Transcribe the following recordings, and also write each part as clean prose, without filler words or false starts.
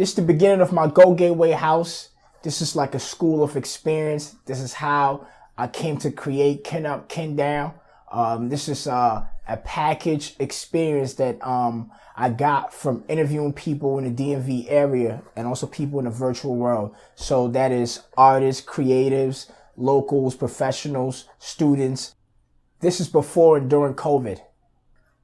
This is the beginning of my Go Gateway house. This is like a school of experience. This is how I came to create Ken Up, Ken Down. This is a package experience that I got from interviewing people in the DMV area and also people in the virtual world. So that is artists, creatives, locals, professionals, students. This is before and during COVID.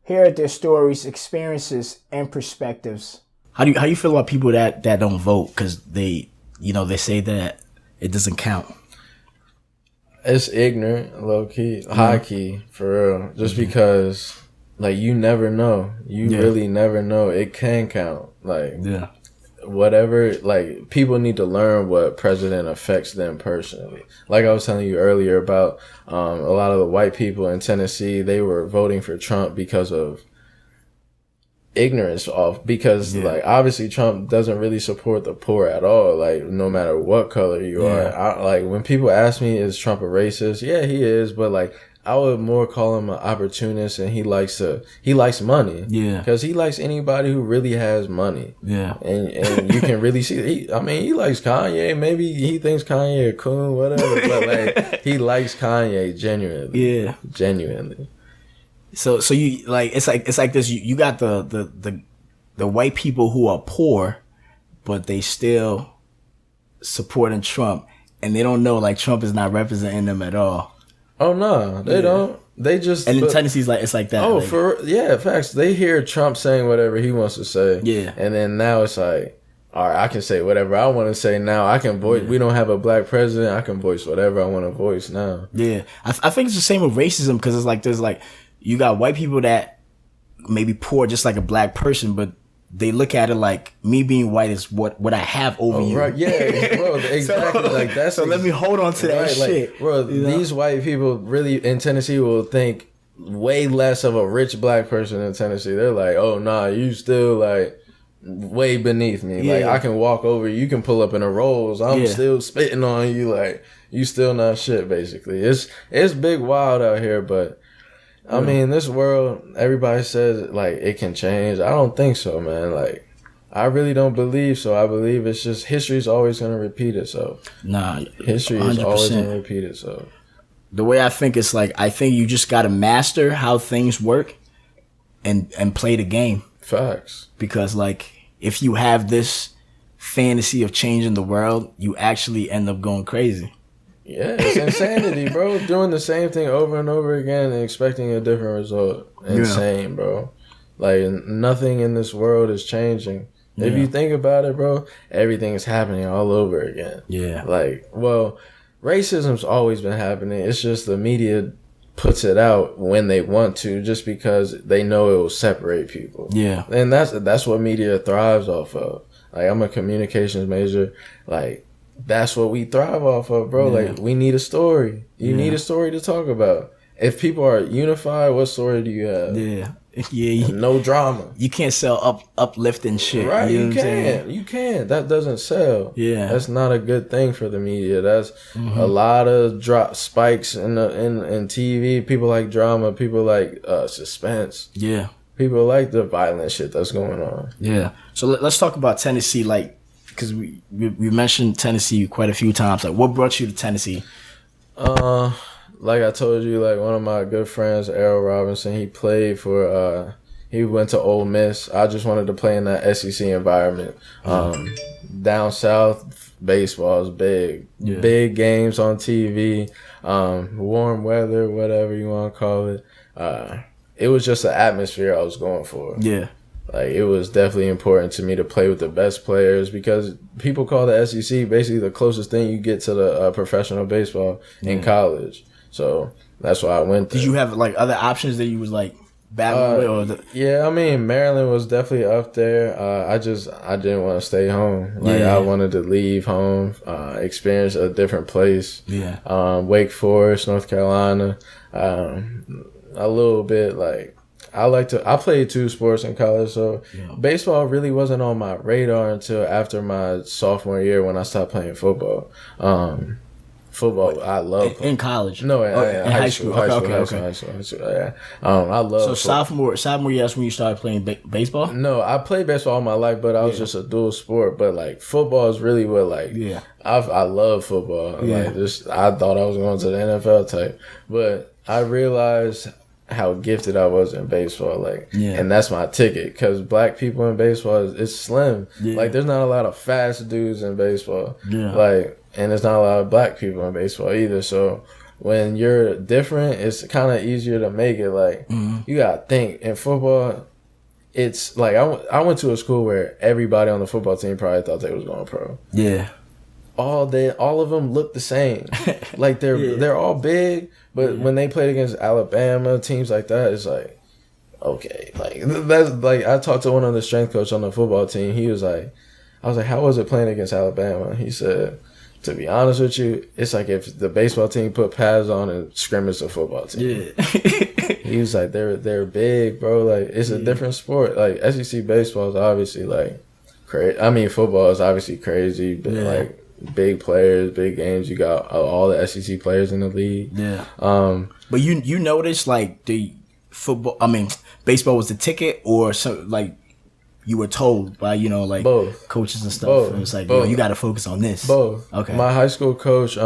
Here are their stories, experiences, and perspectives. How do you feel about people that don't vote because they say that it doesn't count? It's ignorant, low key, high key, for real. Just because, like, you never know. You really never know. It can count. Like, whatever, like, people need to learn what president affects them personally. Like I was telling you earlier about a lot of the white people in Tennessee, they were voting for Trump because of ignorance because like obviously Trump doesn't really support the poor at all, like no matter what color you are. Like when people ask me, is Trump a racist? Yeah, he is, but like I would more call him an opportunist, and he likes money. Yeah, because he likes anybody who really has money. Yeah, and you can really see. He likes Kanye. Maybe he thinks Kanye a coon, whatever. But like he likes Kanye genuinely. Yeah, genuinely. So you like it's like this. You got the white people who are poor, but they still supporting Trump, and they don't know like Trump is not representing them at all. Oh no, they don't. They just in Tennessee's like it's like that. Oh, like, facts. They hear Trump saying whatever he wants to say. Yeah, and then now it's like, all right, I can say whatever I want to say now. I can voice. We don't have a black president. I can voice whatever I want to voice now. Yeah, I think it's the same with racism because it's like there's like. You got white people that may be poor just like a black person, but they look at it like me being white is what I have over you. Right, yeah, bro, exactly. Like that's so let me hold on to that shit. Like, bro, these white people really in Tennessee will think way less of a rich black person in Tennessee. They're like, oh nah, you still like way beneath me. Yeah. Like I can walk over you, can pull up in a Rolls. I'm still spitting on you, like you still not shit, basically. It's big wild out here, but I mean, this world, everybody says, like, it can change. I don't think so, man. Like, I really don't believe so. I believe it's just history's always going to repeat itself. Nah, history 100%. Is always going to repeat itself. The way I think it's like, I think you just got to master how things work and play the game. Facts. Because, like, if you have this fantasy of changing the world, you actually end up going crazy. Yeah, it's insanity, bro. Doing the same thing over and over again and expecting a different result. Insane, bro. Like, nothing in this world is changing. Yeah. If you think about it, bro, everything is happening all over again. Yeah. Like, well, racism's always been happening. It's just the media puts it out when they want to just because they know it will separate people. Yeah. And that's what media thrives off of. Like, I'm a communications major. Like, that's what we thrive off of, bro. Yeah. Like, we need a story. You need a story to talk about. If people are unified, what story do you have? Yeah. Yeah. No drama. You can't sell uplifting shit. Right. You can't. You can't. That doesn't sell. Yeah. That's not a good thing for the media. That's a lot of drop spikes in TV. People like drama. People like suspense. Yeah. People like the violent shit that's going on. Yeah. So let's talk about Tennessee, like, because we mentioned Tennessee quite a few times. Like, what brought you to Tennessee? Like I told you, like one of my good friends, Errol Robinson, he played for. He went to Ole Miss. I just wanted to play in that SEC environment. Down south, baseball is big. Yeah. Big games on TV. Warm weather, whatever you want to call it. It was just the atmosphere I was going for. Yeah. Like, it was definitely important to me to play with the best players because people call the SEC basically the closest thing you get to the professional baseball in college. So that's why I went there. Did you have, like, other options that you was, like, battling with? Yeah, I mean, Maryland was definitely up there. I didn't want to stay home. Like, I wanted to leave home, experience a different place. Yeah. Wake Forest, North Carolina. A little bit, like, I played 2 sports in college, so baseball really wasn't on my radar until after my sophomore year when I stopped playing football. Football, I love in college. No, in high school. High school. Yeah. I love. So sophomore year, that's when you started playing baseball. No, I played baseball all my life, but I was just a dual sport. But like football is really what I love football. Yeah. Like just I thought I was going to the NFL type, but I realized how gifted I was in baseball, and that's my ticket, because black people in baseball is slim. Like there's not a lot of fast dudes in baseball, and there's not a lot of black people in baseball either. So when you're different, it's kind of easier to make it. Like you gotta think in football. It's like I went to a school where everybody on the football team probably thought they was going pro. Yeah. All of them look the same. Like they're all big, but when they played against Alabama, teams like that, it's like, okay, like that's like I talked to one of the strength coach on the football team. He was like, I was like, how was it playing against Alabama? He said, to be honest with you, it's like if the baseball team put pads on and scrimmaged the football team. Yeah. He was like, they're big, bro. Like it's a different sport. Like SEC baseball is obviously like crazy. I mean, football is obviously crazy, but like. Big players, big games. You got all the SEC players in the league. Yeah. But you noticed like the baseball was the ticket, or so like you were told by both coaches and stuff. Both. It was like Both. you got to focus on this. Both. Okay. My high school coach,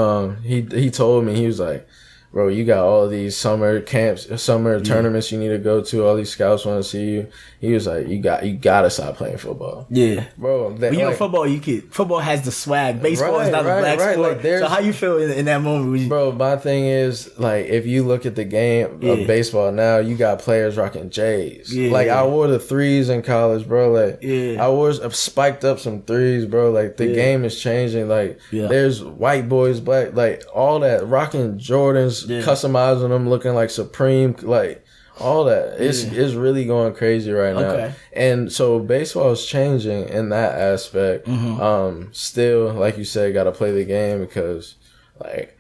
he told me, he was like, bro, you got all of these summer camps, summer tournaments you need to go to. All these scouts want to see you. He was like, you gotta stop playing football. Yeah, bro. But football has the swag. Baseball is not a black sport. Like, so how you feel in that moment? Bro, my thing is like if you look at the game of baseball now, you got players rocking J's. Yeah. Like I wore the threes in college, bro. Like I spiked up some threes, bro. Like the game is changing. Like there's white boys, black, like all that rocking Jordans, customizing them, looking like Supreme, like. All that. It's really going crazy right now. Okay. And so baseball is changing in that aspect. Still, like you said, got to play the game because, like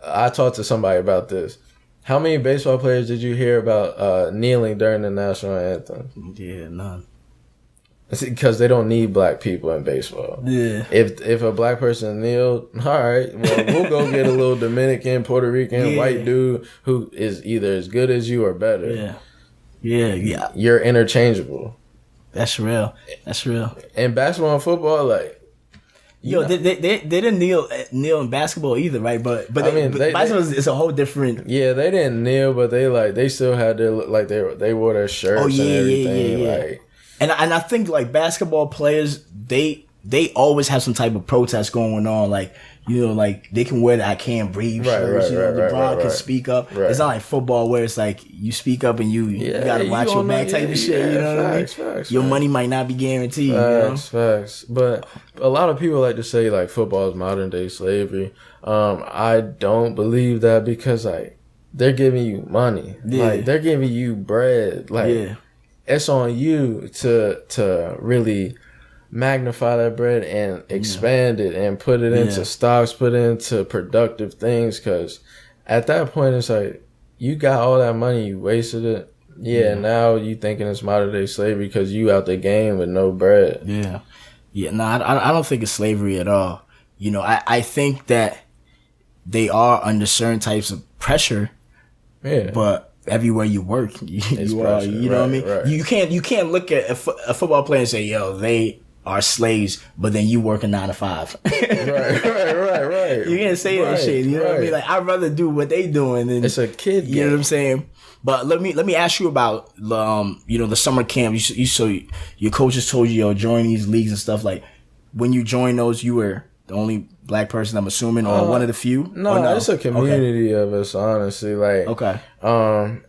I talked to somebody about this. How many baseball players did you hear about kneeling during the national anthem? Yeah, none. Because they don't need black people in baseball. Yeah. If a black person kneeled, all right, well, we'll go get a little Dominican, Puerto Rican, white dude who is either as good as you or better. Yeah. You're interchangeable. That's real. And basketball and football, like. They didn't kneel in basketball either, right? But I mean, basketball is a whole different. Yeah, they didn't kneel, but they still had their they wore their shirts and everything. Like. And I think like basketball players, they always have some type of protest going on. Like like they can wear the "I Can't Breathe" shirts. LeBron can speak up. Right. It's not like football where it's like you speak up and you gotta watch your back type of shit. You know what I mean? Facts, your money might not be guaranteed. Facts. But a lot of people like to say like football is modern day slavery. I don't believe that because like they're giving you money. Like they're giving you bread. Like. It's on you to really magnify that bread and expand it and put it into stocks, put it into productive things. Because at that point, it's like you got all that money, you wasted it. Now you thinking it's modern day slavery because you out the game with no bread. No, I don't think it's slavery at all. I think that they are under certain types of pressure. But everywhere you work, you are, you know what I mean? Right. You can't look at a football player and say, yo, they are slaves, but then you work a 9 to 5. right. You can't say that shit. You know what I mean? Like I'd rather do what they doing than it's a kid game. You know what I'm saying? But let me ask you about the summer camp. Your coaches told you join these leagues and stuff. Like when you joined those, you were the only black person, I'm assuming, or one of the few? No, it's a community of us, honestly. Like,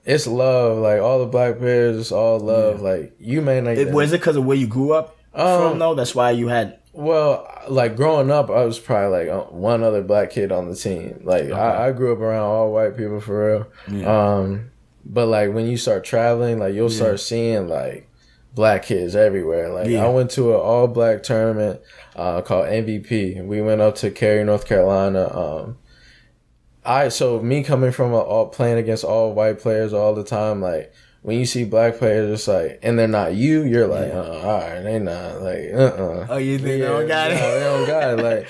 it's love. Like all the black players, it's all love. Like you may not. Was it because of where you grew up from? Though that's why you had. Well, like growing up, I was probably like one other black kid on the team. Like I grew up around all white people for real. But like when you start traveling, like you'll start seeing like black kids everywhere. Like I went to an all black tournament called MVP. We went up to Cary, North Carolina. So me coming from playing against all white players all the time, like when you see black players, it's like, and they're not you, you're like, all right, they not like, Oh, you think they don't got it? They don't got it. Like,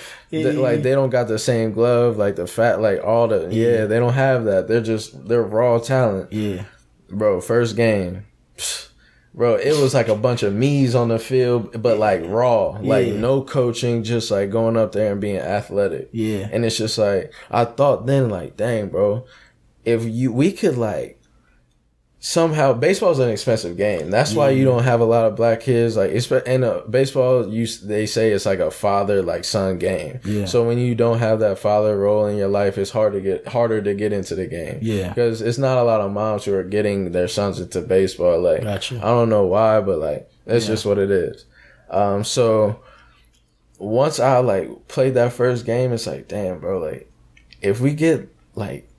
like they don't got the same glove, like the fat, like all the, they don't have that. They're raw talent. Yeah. Bro, first game, bro, it was like a bunch of me's on the field, but like raw, like no coaching, just like going up there and being athletic. Yeah. And it's just like, I thought then, like, dang, bro, we could like, somehow, baseball's an expensive game. That's why you don't have a lot of black kids. Like, in baseball, they say it's like a father like son game. Yeah. So when you don't have that father role in your life, it's harder to get into the game. Yeah. Because it's not a lot of moms who are getting their sons into baseball. Like, gotcha. I don't know why, but like that's just what it is. So once I like played that first game, it's like, damn, bro, like if we get like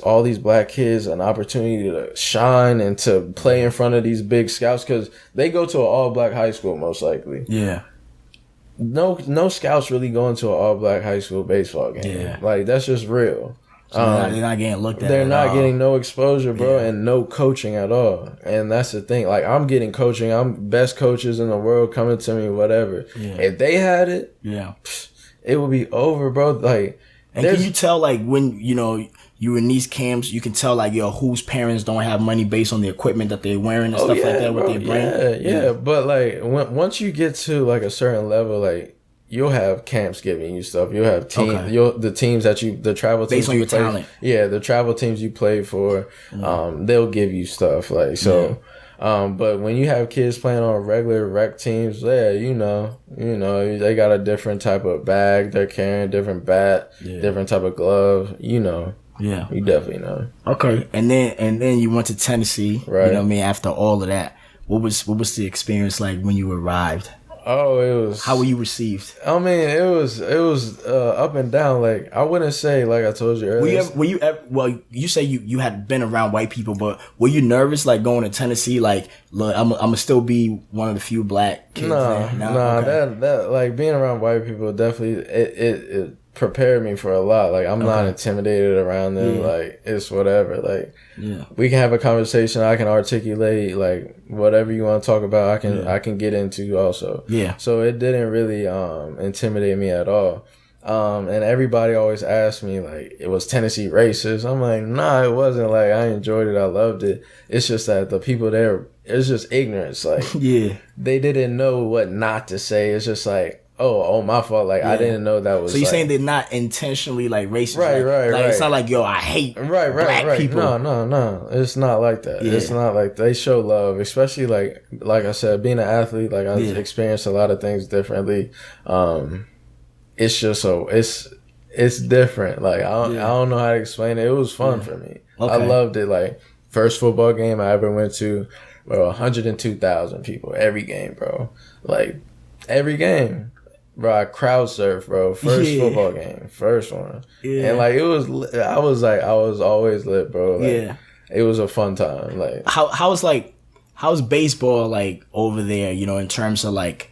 all these black kids an opportunity to shine and to play in front of these big scouts, because they go to an all-black high school most likely. Yeah. No scouts really going to an all-black high school baseball game. Yeah. Like, that's just real. So they're not getting looked at. They're not getting no exposure, bro, and no coaching at all. And that's the thing. Like, I'm getting coaching. I'm best coaches in the world coming to me, whatever. Yeah. If they had it, it would be over, bro. Like, and can you tell, like, when, you in these camps, you can tell, like, whose parents don't have money based on the equipment that they're wearing and stuff like that, what they bring? Yeah. But, like, once you get to, like, a certain level, like, you'll have camps giving you stuff. You'll have teams, the teams that the travel teams. Based on your talent. Yeah, the travel teams you play for, they'll give you stuff. Like, so, but when you have kids playing on regular rec teams, they got a different type of bag they're carrying, different bat, different type of glove, Yeah, you definitely know. Okay, and then you went to Tennessee, right? You know what I mean? After all of that, what was the experience like when you arrived? Oh, it was. How were you received? I mean, it was up and down. Like, I wouldn't say, like I told you earlier. Were you ever, well, you say you had been around white people, but were you nervous, like, going to Tennessee? Like, look, I'm gonna still be one of the few black kids there. That like being around white people definitely it prepared me for a lot. Like, I'm not intimidated around them. Like, it's whatever. Like, we can have a conversation. I can articulate like whatever you want to talk about. I can get into also. Yeah. So it didn't really intimidate me at all. And everybody always asked me, like, it was Tennessee racist. I'm like, nah, it wasn't. Like, I enjoyed it. I loved it. It's just that the people there, it's just ignorance. Like, they didn't know what not to say. It's just like, oh, my fault. Like, I didn't know that was. So you're like, saying they're not intentionally like racist, right? Like, it's not like, I hate black people. No. It's not like that. Yeah. It's not like they show love, especially like I said, being an athlete. Like, I've experienced a lot of things differently. It's just it's different. Like, I don't know how to explain it. It was fun for me. Okay. I loved it. Like, first football game I ever went to, 102,000 people every game, bro. Like, every game. Bro, I crowd surfed, bro. First football game. First one. Yeah. And like, I was always lit, bro. Like, it was a fun time. Like, how's baseball like over there, in terms of like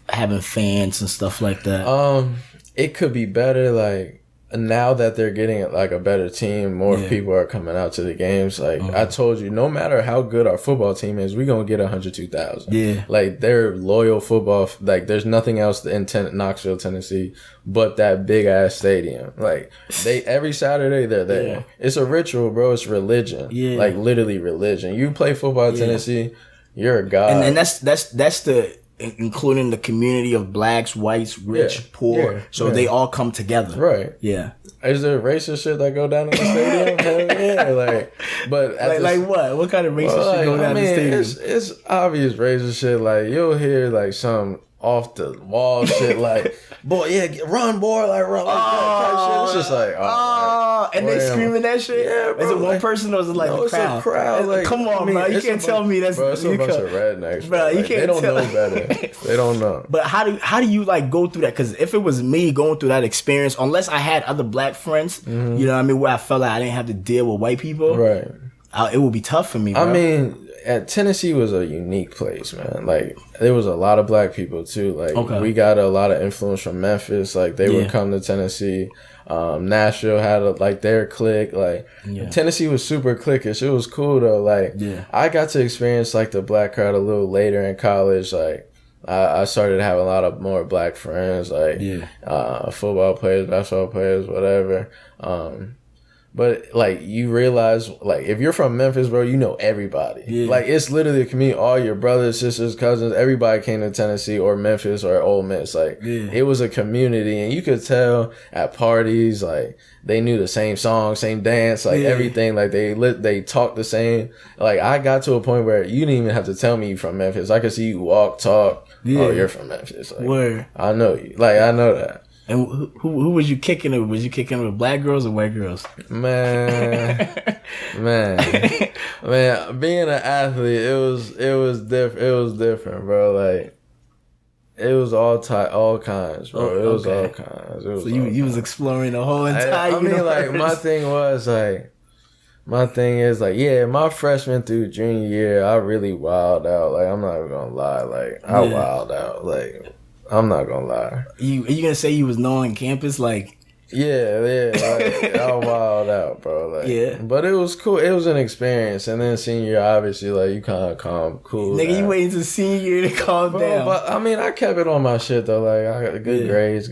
having fans and stuff like that? It could be better. Like, now that they're getting like a better team, more people are coming out to the games. Like, I told you, no matter how good our football team is, we're gonna get 102,000. Yeah, like, they're loyal football. Like, there's nothing else in Knoxville, Tennessee, but that big ass stadium. Like, every Saturday they're there. Yeah. It's a ritual, bro. It's religion. Yeah, like, literally religion. You play football in Tennessee, you're a god. And that's the. Including the community of blacks, whites, rich, poor. So they all come together. Right. Yeah. Is there racist shit that go down in the stadium? Hell yeah. Like, but like what? What kind of racist shit go down in the stadium? It's obvious racist shit. Like, you'll hear like some off the wall shit like, boy, run, boy, like, run, like that type shit. It's just like, and they screaming that shit. Yeah, bro. Is it one person or is it like the crowd? It's a crowd. Like, come on, bro. You can't tell me that's. Bro, it's a bunch of rednecks, bro. You can't. They don't know better. They don't know. But how do you like go through that? Because if it was me going through that experience, unless I had other black friends, you know what I mean, where I felt like I didn't have to deal with white people, right? It would be tough for me, bro. I mean, at Tennessee was a unique place, man. Like there was a lot of black people too. Like we got a lot of influence from Memphis. Like they would come to Tennessee. Nashville had like their clique. Like Tennessee was super cliquish. It was cool though. Like I got to experience like the black crowd a little later in college. Like I started having a lot of more black friends. Like football players, basketball players, whatever. But like you realize, like if you're from Memphis, bro, you know everybody. Like it's literally a community. All your brothers, sisters, cousins, everybody came to Tennessee or Memphis or Ole Miss. Like it was a community, and you could tell at parties, like they knew the same song, same dance, like everything. Like they talked the same. Like I got to a point where you didn't even have to tell me you from Memphis. I could see you walk, talk. Oh, you're from Memphis. Like, where I know you. Like I know that. And who was you kicking it with? Was you kicking it with black girls or white girls? Man, being an athlete, it was different. It was different, bro. Like it was all kinds, bro. It was all kinds. It was so you was exploring the whole entire. I mean, like my thing is like, yeah, my freshman through junior year, I really wilded out. Like I'm not even gonna lie, like I wilded out, like. I'm not gonna lie. Are you gonna say you was known on campus? Like, like, I was wild out, bro. Like, but it was cool. It was an experience. And then senior year, obviously, like you kind of cool. Nigga, you waiting to senior year to calm down. But I mean, I kept it on my shit though. Like I got good grades.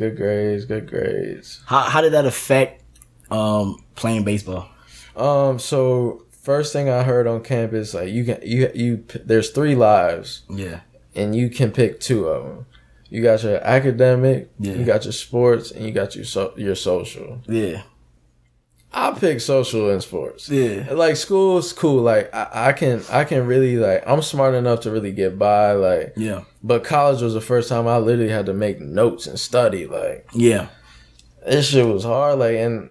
How did that affect playing baseball? So first thing I heard on campus, like you there's 3 lives. Yeah. And you can pick 2 of them. You got your academic, you got your sports, and you got your social. Yeah. I pick social and sports. Yeah. Like school's cool. Like I can really like I'm smart enough to really get by. Like But college was the first time I literally had to make notes and study. Like this shit was hard. Like and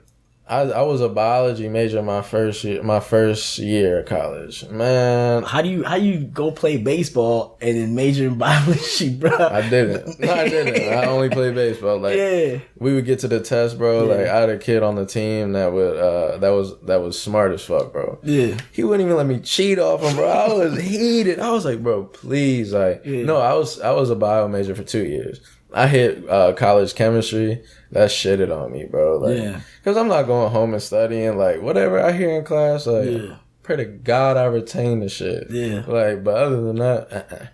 I was a biology major my first year of college. Man, how do you go play baseball and then major in biology, bro? I didn't. I only played baseball. Like we would get to the test, bro. Like I had a kid on the team that was smart as fuck, bro. Yeah, he wouldn't even let me cheat off him, bro. I was heated. I was like, bro, please, like, no. I was a bio major for 2 years. I hit college chemistry. That shitted on me, bro. Like, because I'm not going home and studying. Like, whatever I hear in class, like, pray to God I retain the shit. Yeah. Like, but other than that,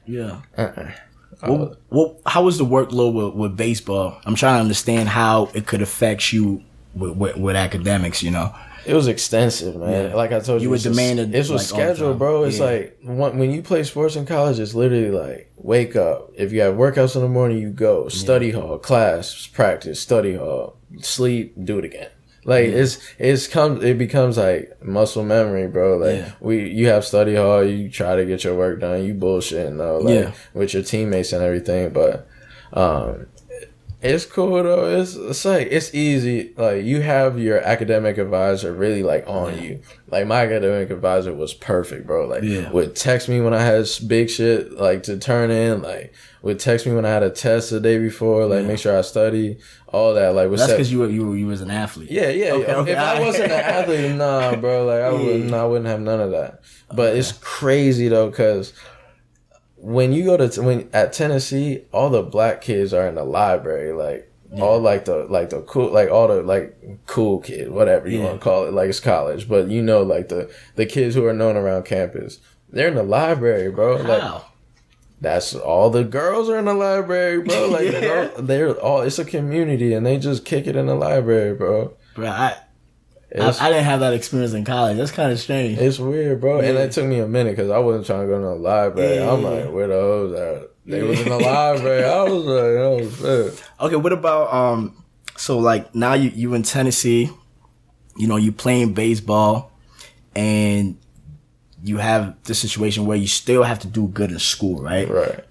how was the workload with baseball? I'm trying to understand how it could affect you with academics, you know? It was extensive, man. Yeah. Like I told you, were demanded. It was scheduled, bro. It's like when you play sports in college, it's literally like wake up. If you have workouts in the morning, you go study hall, class, practice, study hall, sleep, do it again. Like it becomes like muscle memory, bro. Like you have study hall, you try to get your work done, you bullshitting though, like with your teammates and everything, but it's cool though. It's like it's easy. Like you have your academic advisor really like on you. Like my academic advisor was perfect, bro. Like would text me when I had big shit like to turn in. Like would text me when I had a test the day before. Like make sure I study all that. Like that's because you was an athlete. Yeah. Okay, if I wasn't an athlete, nah, bro. Like I wouldn't have none of that. But it's crazy though, because when you go to at Tennessee, all the black kids are in the library, like all like the cool, like all the like cool kid, whatever you want to call it, like it's college, but you know, like the kids who are known around campus, they're in the library, bro. Like that's all the girls are in the library, bro. Like they're all, it's a community, and they just kick it in the library, bro. Bro, I didn't have that experience in college. That's kind of strange. It's weird, bro. And it took me a minute because I wasn't trying to go to the library. I'm like, where the hoes at? They was in the library. I was like, oh shit. Okay, what about so like now you in Tennessee, you know, you playing baseball, and you have the situation where you still have to do good in school, right? Right.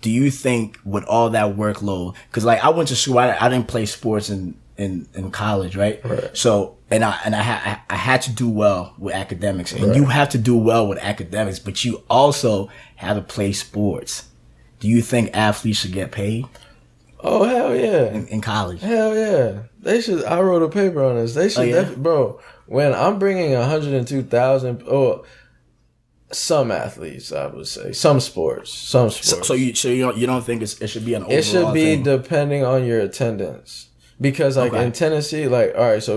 Do you think with all that workload, because like I went to school, I didn't play sports in college, right? So and I had to do well with academics, and you have to do well with academics, but you also have to play sports. Do you think athletes should get paid? Oh hell yeah! In college, hell yeah, they should. I wrote a paper on this. They should, bro. When I'm bringing 102,000, Some athletes, I would say, some sports. So you don't think it should be an overall It should be thing? depending on your attendance, because like in Tennessee, like all right, so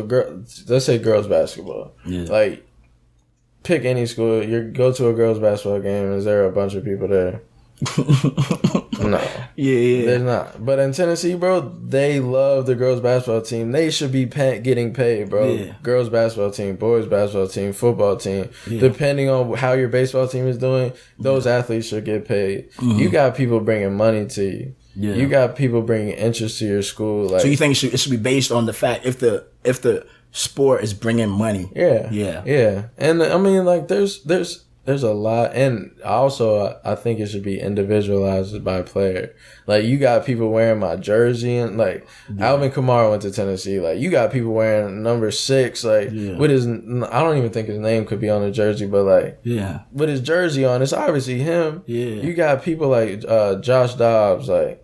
let's say girls basketball, like pick any school, you go to a girls basketball game, is there a bunch of people there? No. Yeah. There's not. But in Tennessee, bro, they love the girls basketball team. They should be getting paid, bro. Yeah. Girls basketball team, boys basketball team, football team. Yeah. Depending on how your baseball team is doing, those athletes should get paid. Mm-hmm. You got people bringing money to you. Yeah. You got people bringing interest to your school. Like, so you think it should be based on the fact if the sport is bringing money? Yeah. And I mean, like, there's a lot, and also I think it should be individualized by player. Like, you got people wearing my jersey, and like Alvin Kamara went to Tennessee. Like, you got people wearing number 6, like with his, I don't even think his name could be on the jersey, but like with his jersey on, it's obviously him. Yeah, you got people like Josh Dobbs, like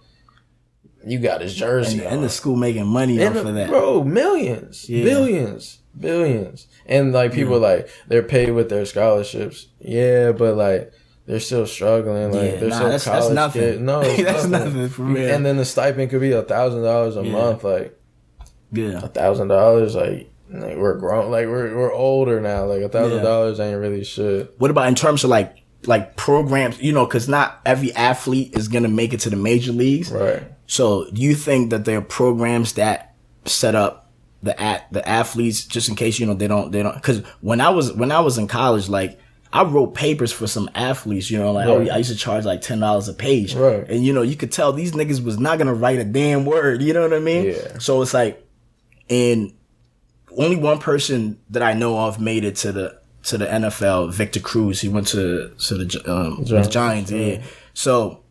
you got his jersey and the school making money off of that, bro. Millions, billions. And like people like they're paid with their scholarships, but like they're still struggling. Like they're still college nothing. kids. No, that's nothing for real. And then the stipend could be $1,000 a month. Like $1,000. Like we're grown. Like we're older now. Like $1,000 ain't really shit. What about in terms of like programs? You know, because not every athlete is gonna make it to the major leagues. Right. So do you think that there are programs that set up the athletes just in case, you know, they don't, because when I was in college, like I wrote papers for some athletes, you know, like I used to charge like $10 a page, right? And you know, you could tell these niggas was not gonna write a damn word, you know what I mean? Yeah. So it's like, and only one person that I know of made it to the NFL, Victor Cruz. He went to the Giants, yeah. So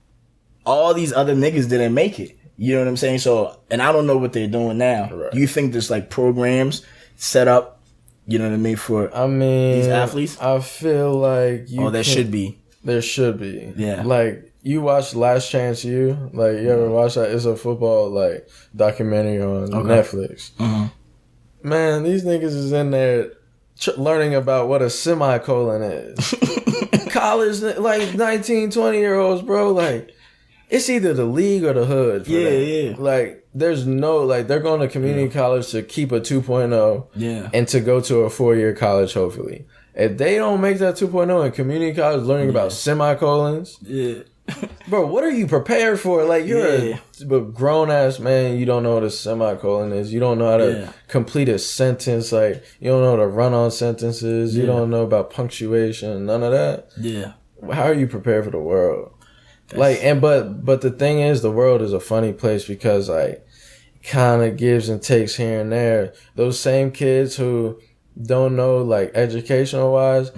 all these other niggas didn't make it. You know what I'm saying? So, and I don't know what they're doing now. Right. Do you think there's like programs set up, you know what I mean, for these athletes? I feel like there should be. There should be. Yeah. Like, you watch Last Chance U? Like, you ever watch that? It's a football, like, documentary on Netflix. Mm-hmm. Man, these niggas is in there learning about what a semicolon is. College, like, 19, 20-year-olds, bro, like, it's either the league or the hood for them. Yeah. Like, there's no, like, they're going to community college to keep a 2.0 and to go to a 4-year college, hopefully. If they don't make that 2.0 in community college learning about semicolons, bro, what are you prepared for? Like, you're a grown-ass man, you don't know what a semicolon is. You don't know how to complete a sentence. Like, you don't know how to run on sentences. You don't know about punctuation, none of that. Yeah. How are you prepared for the world? But the thing is, the world is a funny place because like kind of gives and takes here and there. Those same kids who don't know, like, educational wise,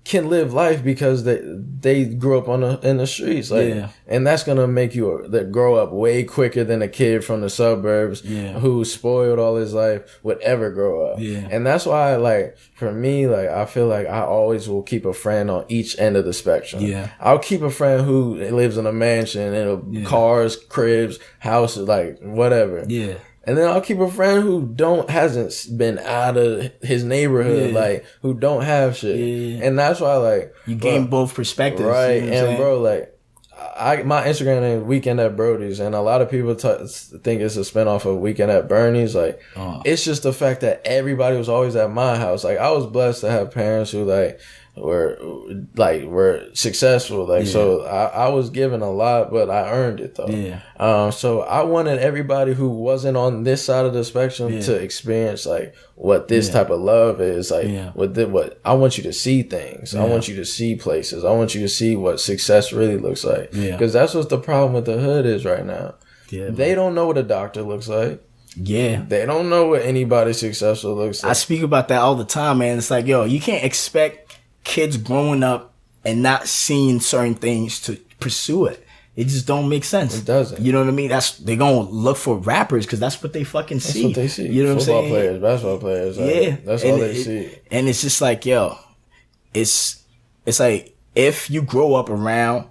can live life because they grew up in the streets, like, and that's gonna make you grow up way quicker than a kid from the suburbs who spoiled all his life would ever grow up. And that's why, like, for me, like, I feel like I always will keep a friend on each end of the spectrum. I'll keep a friend who lives in a mansion and cars, cribs, houses, like whatever. And then I'll keep a friend who hasn't been out of his neighborhood, like, who don't have shit. And that's why, like, you gain both perspectives. Right. You know, and bro, like, my Instagram name is Weekend at Brody's, and a lot of people think it's a spinoff of Weekend at Bernie's. Like, it's just the fact that everybody was always at my house. Like, I was blessed to have parents who, like, were successful, like, so I was given a lot, but I earned it though. So I wanted everybody who wasn't on this side of the spectrum to experience, like, what this type of love is, like, what I want you to see things. I want you to see places. I want you to see what success really looks like, because that's what the problem with the hood is right now. They don't know what a doctor looks like. They don't know what anybody successful looks like. I speak about that all the time, man. It's like, yo, you can't expect kids growing up and not seeing certain things to pursue it. It just don't make sense. It doesn't. You know what I mean? They're going to look for rappers because that's what they fucking see. That's what they see. You know what I'm saying? Football players, basketball players. Like, that's all they see. And it's just like, yo, it's like, if you grow up around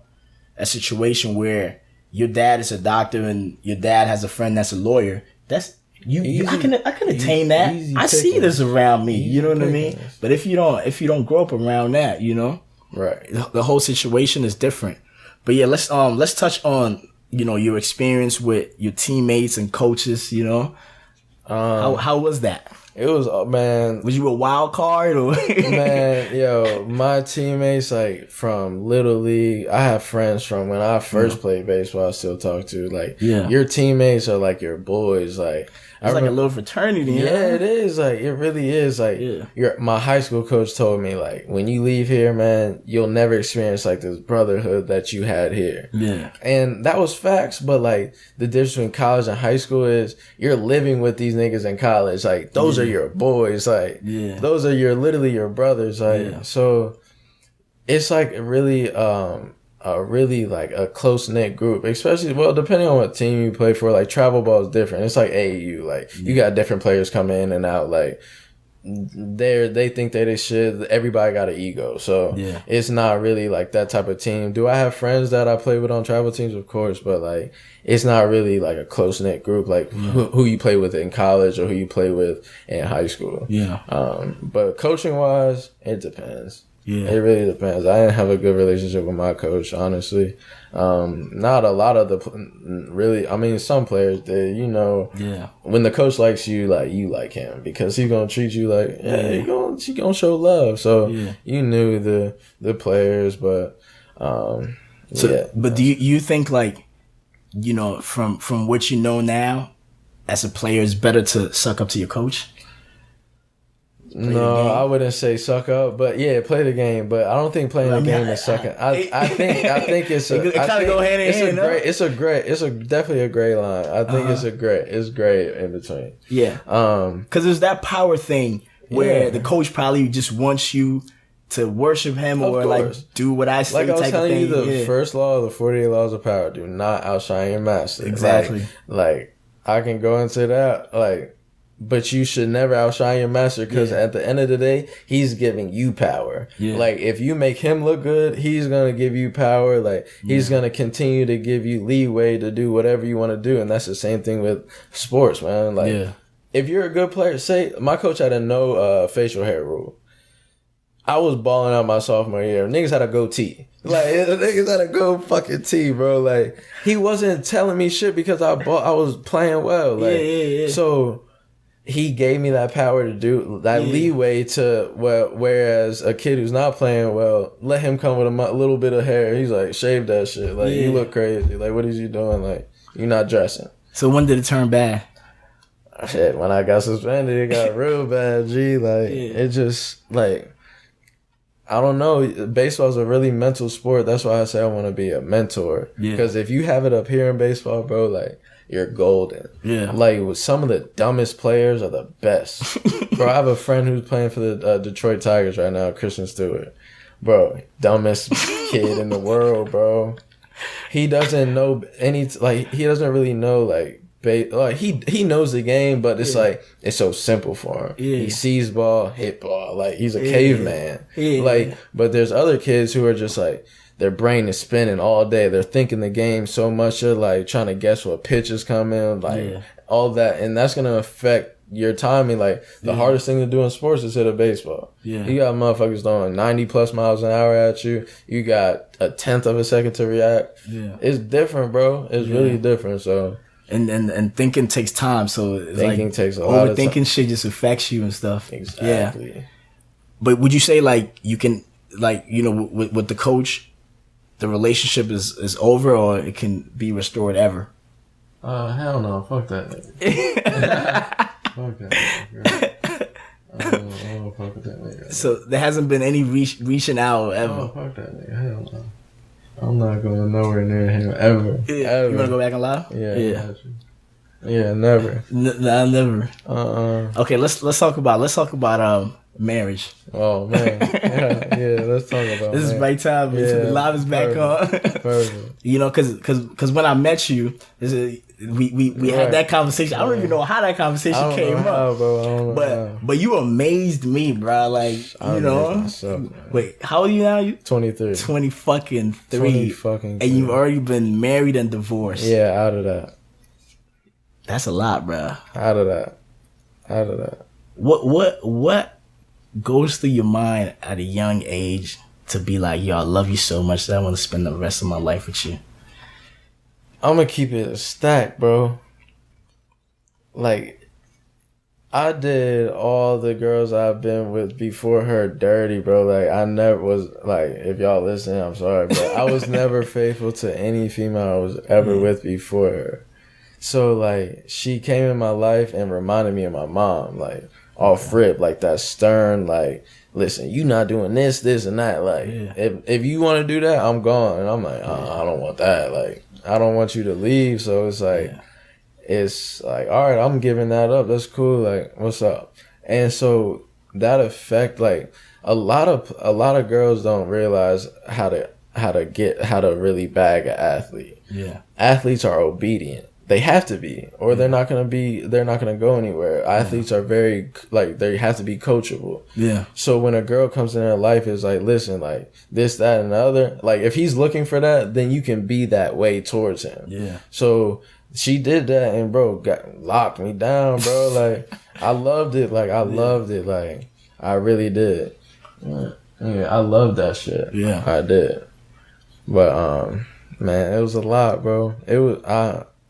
a situation where your dad is a doctor and your dad has a friend that's a lawyer, that's I can attain that. I see this around me. You know what I mean? But if you don't grow up around that, you know, Right. The whole situation is different. But yeah, let's touch on, your experience with your teammates and coaches, How was that? It was, man. Was you a wild card or? Man, yo, my teammates, like, from Little League, I have friends from when I first played baseball I still talk to. Like, your teammates are like your boys. Like, it's like a little fraternity. Yeah, it is. Like, it really is. Like, my high school coach told me, like, when you leave here, man, you'll never experience, like, this brotherhood that you had here. Yeah. And that was facts, but, like, the difference between college and high school is you're living with these niggas in college. Like, those are your boys. Like, those are literally your brothers. Like, so it's, like, really like a close knit group, especially depending on what team you play for. Like travel ball is different. It's like AAU. Like you got different players coming in and out. Like they think they should. Everybody got an ego, so it's not really like that type of team. Do I have friends that I play with on travel teams? Of course, but like it's not really like a close knit group. Like who you play with in college or who you play with in high school. Yeah. But coaching wise, it depends. Yeah, it really depends. I didn't have a good relationship with my coach, honestly. Not a lot of really. I mean, some players did. When the coach likes you like him because he's gonna treat you like he gonna show love. So you knew the players, but But do you think like from what you know now as a player, it's better to suck up to your coach? No, I wouldn't say suck up, but play the game. But I don't think playing the game is sucking. I think it's a. It kind of go hand in hand. It's definitely a gray line. I think it's gray in between. Yeah. Because there's that power thing where the coach probably just wants you to worship him or like do what I say. Like I was telling you, the first law of the 48 laws of power: do not outshine your master. Exactly. Like I can go into that like. But you should never outshine your master because at the end of the day, he's giving you power. Yeah. Like, if you make him look good, he's going to give you power. Like, he's going to continue to give you leeway to do whatever you want to do. And that's the same thing with sports, man. Like, if you're a good player, say, my coach had a no facial hair rule. I was balling out my sophomore year. Niggas had a goatee. Like, niggas had a go fucking tee, bro. Like, he wasn't telling me shit because I was playing well. Like, so... he gave me that power to do that leeway to whereas a kid who's not playing well, let him come with a little bit of hair. He's like, shave that shit. Like, you look crazy. Like, what is you doing? Like, you're not dressing. So when did it turn bad? Shit, when I got suspended, it got real bad, G. Like, it just, like, I don't know. Baseball's a really mental sport. That's why I say I want to be a mentor. Because if you have it up here in baseball, bro, like, you're golden. Yeah. Like, some of the dumbest players are the best. Bro, I have a friend who's playing for the Detroit Tigers right now, Christian Stewart. Bro, dumbest kid in the world, bro. He doesn't know he doesn't really know, like, he knows the game, but it's like, it's so simple for him. Yeah. He sees ball, hit ball. Like, he's a caveman. Yeah. Like, but there's other kids who are just like, their brain is spinning all day. They're thinking the game so much. They're like trying to guess what pitch is coming, like all that. And that's going to affect your timing. Like the hardest thing to do in sports is hit a baseball. Yeah. You got motherfuckers throwing 90 plus miles an hour at you. You got a tenth of a second to react. Yeah. It's different, bro. It's really different. So. And thinking takes time. So it's thinking takes a lot of time. Overthinking shit just affects you and stuff. Exactly. Yeah. But would you say like you can, like, with the coach, the relationship is over or it can be restored ever? Hell no. Fuck that nigga. Fuck that nigga. Oh, fuck that nigga. So there hasn't been any reaching out ever? Oh, fuck that nigga. Hell no. I'm not going nowhere near him ever. Yeah. Ever. You want to go back and lie? Yeah. Yeah, never. Nah, never. Okay, let's talk about marriage. Oh man, yeah. Let's talk about. This is right time. Yeah, the live is back on. Perfect. Because when I met you, we had that conversation. I don't even know how that conversation came up, bro. I don't know but you amazed me, bro. Like myself, wait, how old are you now? You 23. 20 fucking 3. And you've already been married and divorced. Yeah, out of that. That's a lot, bro. Out of that. What goes through your mind at a young age to be like, yo, I love you so much that I want to spend the rest of my life with you? I'm gonna keep it a stack, bro. Like, I did all the girls I've been with before her dirty, bro. Like, I never was, like, if y'all listen, I'm sorry, but I was never faithful to any female I was ever with before her. So, like, she came in my life and reminded me of my mom, like, off rip, like, that stern, like, listen, you not doing this, and that. Like, if you want to do that, I'm gone. And I'm like, I don't want that. Like, I don't want you to leave. So it's like, it's like, all right, I'm giving that up. That's cool. Like, what's up? And so that effect, like, a lot of girls don't realize how to really bag an athlete. Yeah. Athletes are obedient. They have to be, or they're not gonna go anywhere. Athletes are very, like, they have to be coachable. Yeah. So when a girl comes in their life, is like, listen, like, this, that, and the other. Like, if he's looking for that, then you can be that way towards him. Yeah. So she did that, and bro, locked me down, bro. Like, I loved it. Like, I loved it. Like, I really did. Yeah, I loved that shit. Yeah, I did. But man, it was a lot, bro. It was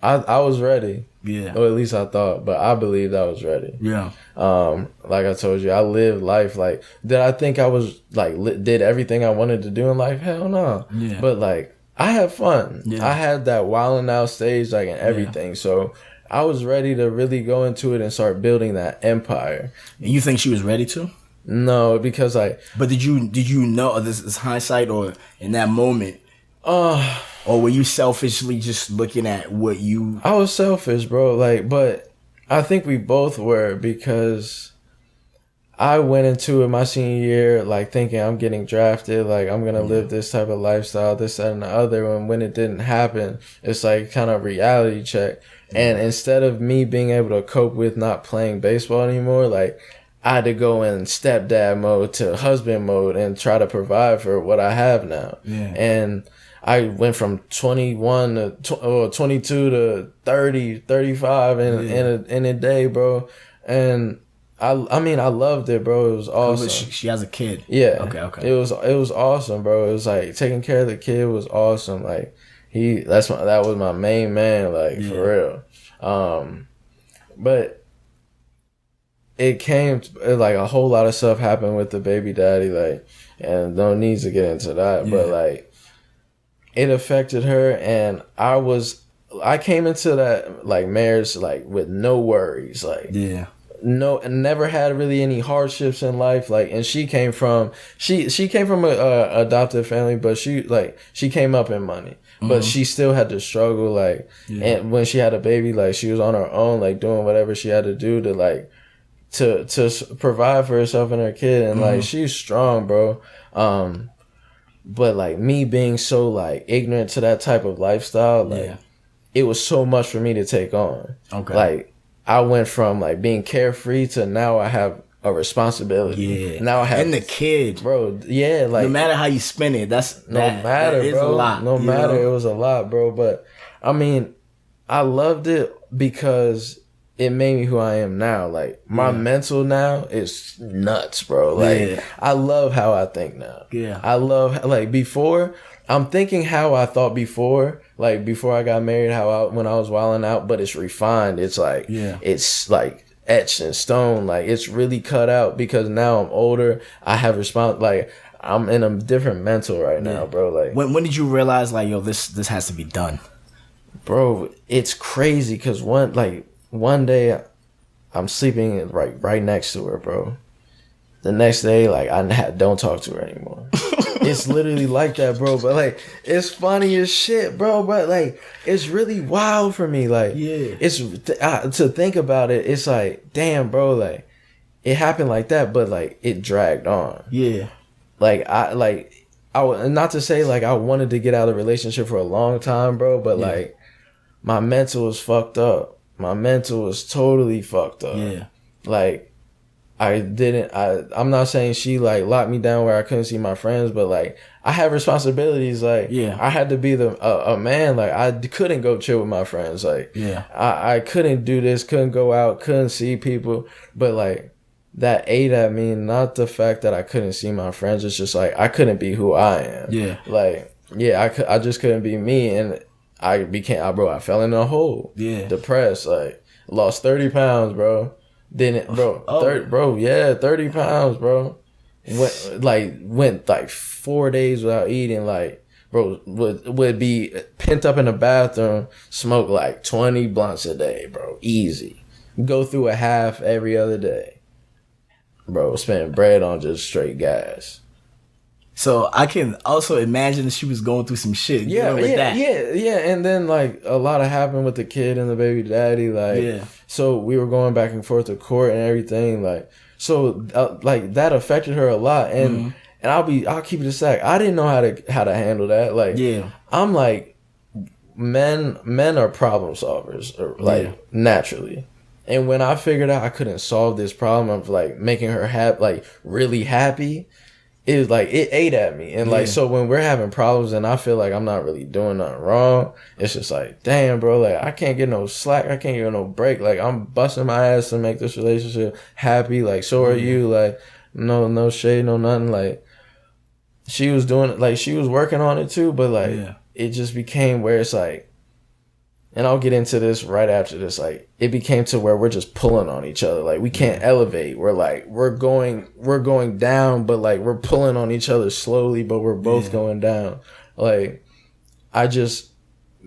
I was ready. Yeah. Or at least I thought, but I believed I was ready. Yeah. Like I told you, I lived life like, did I think I was like, did everything I wanted to do in life? Hell no. Yeah. But like, I had fun. Yeah. I had that wilding out stage, like, and everything. Yeah. So I was ready to really go into it and start building that empire. And you think she was ready to? No, because like. But did you know, this is hindsight, or in that moment? Or were you selfishly just looking at what you... I was selfish, bro. Like, but I think we both were, because I went into it my senior year, like, thinking I'm getting drafted, like, I'm going to live this type of lifestyle, this, that, and the other. And when it didn't happen, it's like kind of reality check. And instead of me being able to cope with not playing baseball anymore, like, I had to go in stepdad mode to husband mode and try to provide for what I have now. Yeah. And I went from 21 to 22 to 30, 35 in a day, bro. And I mean, I loved it, bro. It was awesome. She has a kid. Yeah. Okay. It was awesome, bro. It was like, taking care of the kid was awesome. Like, that was my main man, like, for real. But it came like a whole lot of stuff happened with the baby daddy, like, and no need to get into that, but like, it affected her, and I came into that, like, marriage, like, with no worries, like, and never had really any hardships in life, like, and she came from a adopted family, but she came up in money, but she still had to struggle, like, and when she had a baby, like, she was on her own, like, doing whatever she had to do to, like, to provide for herself and her kid, and like, she's strong, bro. But like, me being so like ignorant to that type of lifestyle, like, it was so much for me to take on. Okay. Like, I went from like being carefree to now I have a responsibility. Yeah. Now I have, and the kid, bro. Yeah. Like, no matter how you spend it, that is bro. A lot. No matter, it was a lot, bro. But I mean, I loved it because it made me who I am now. Like, my mental now is nuts, bro. Like, I love how I think now. Yeah. I love, like, before, I'm thinking how I thought before, like, before I got married, when I was wilding out, but it's refined. It's like, it's like etched in stone. Like, it's really cut out, because now I'm older. I have like, I'm in a different mental right now, bro. Like, when did you realize, like, yo, this has to be done? Bro, it's crazy, because one day, I'm sleeping right next to her, bro. The next day, like, don't talk to her anymore. It's literally like that, bro. But like, it's funny as shit, bro. But like, it's really wild for me. Like, it's to think about it. It's like, damn, bro. Like, it happened like that, but like, it dragged on. Yeah. Like, I not to say like I wanted to get out of the relationship for a long time, bro. But like, my mental was fucked up. My mental was totally fucked up. Yeah. Like, I'm not saying she like locked me down where I couldn't see my friends, but like, I had responsibilities. Like, I had to be a man. Like, I couldn't go chill with my friends. Like, I couldn't do this, couldn't go out, couldn't see people. But like, that ate at me, not the fact that I couldn't see my friends. It's just like I couldn't be who I am. Yeah. Like, I just couldn't be me, and I fell in a hole. Yeah. Depressed, like lost 30 pounds, bro. Didn't, bro. 30 pounds, bro. Went like 4 days without eating, like, bro, would be pent up in the bathroom, smoke like 20 blunts a day, bro. Easy. Go through a half every other day. Bro, spending bread on just straight gas. So I can also imagine that she was going through some shit. Yeah. And then like a lot of happened with the kid and the baby daddy. Like, so we were going back and forth to court and everything. Like, so like that affected her a lot. And I'll keep it a sec. I didn't know how to handle that. Like, I'm like, men are problem solvers, like naturally. And when I figured out I couldn't solve this problem of like making her like really happy, it was like it ate at me. And like, so when we're having problems and I feel like I'm not really doing nothing wrong, it's just like, damn, bro, like I can't get no slack, I can't get no break. Like I'm busting my ass to make this relationship happy. Like, so are you. Like, no shade, no nothing. Like, she was doing it, like she was working on it too, but like it just became where it's like, and I'll get into this right after this, like it became to where we're just pulling on each other. Like we can't elevate. We're like, we're going down, but like we're pulling on each other slowly, but we're both going down. Like I just,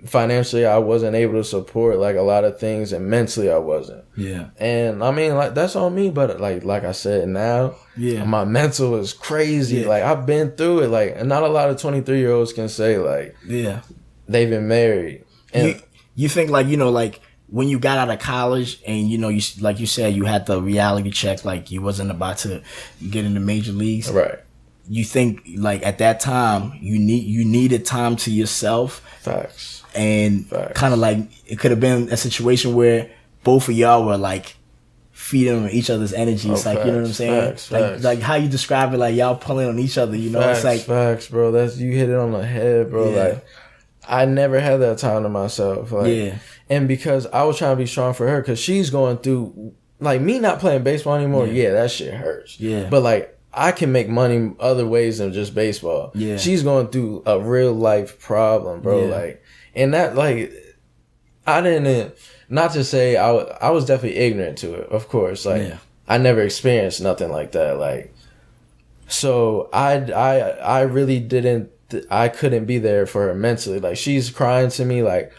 financially I wasn't able to support like a lot of things, and mentally I wasn't. Yeah. And I mean, like that's on me, but like I said, now my mental is crazy. Like I've been through it. Like, and not a lot of 23-year-olds can say like they've been married. And you think like, you know, like when you got out of college and, you know, you, like you said, you had the reality check, like you wasn't about to get into major leagues. Right. You think like at that time you needed time to yourself. Facts. And kind of like it could have been a situation where both of y'all were like feeding on each other's energies. Like, you know what I'm saying? Like how you describe it, like y'all pulling on each other, you know? It's like facts, bro. You hit it on the head, bro. Like I never had that time to myself. Like, and because I was trying to be strong for her, because she's going through, like me not playing baseball anymore. Yeah, that shit hurts. Yeah. But like, I can make money other ways than just baseball. Yeah. She's going through a real life problem, bro. Like, and that, like, I didn't, not to say I was definitely ignorant to it, of course. Like, I never experienced nothing like that. Like, so I really didn't, I couldn't be there for her mentally. Like, she's crying to me, like,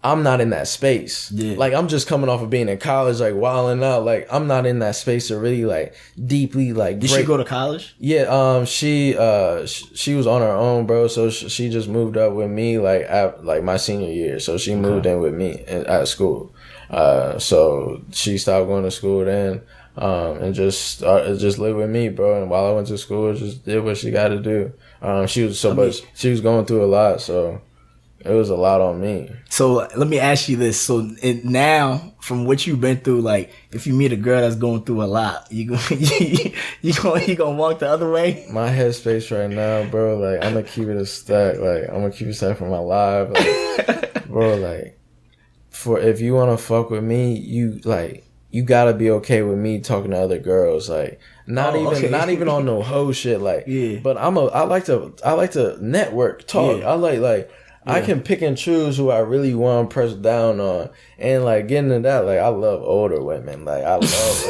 I'm not in that space. Yeah. Like, I'm just coming off of being in college, like, wilding out. Like, I'm not in that space to really, like, deeply, like... Did she go to college? Yeah, she was on her own, bro. So she just moved up with me, like, at, like, my senior year. So she moved in with me at school. So she stopped going to school then, and just lived with me, bro. And while I went to school, just did what she got to do. She was going through a lot, so it was a lot on me. So let me ask you this: so now, from what you've been through, like if you meet a girl that's going through a lot, you gonna walk the other way? My headspace right now, bro, like I'm gonna keep it a stack. Like I'm gonna keep it stack for my life, like, bro. Like, if you wanna fuck with me, you gotta be okay with me talking to other girls, like. Not even on no hoe shit, like. Yeah. But I like to network, talk. Yeah. I can pick and choose who I really want to press down on, and like getting into that, like I love older women, like I love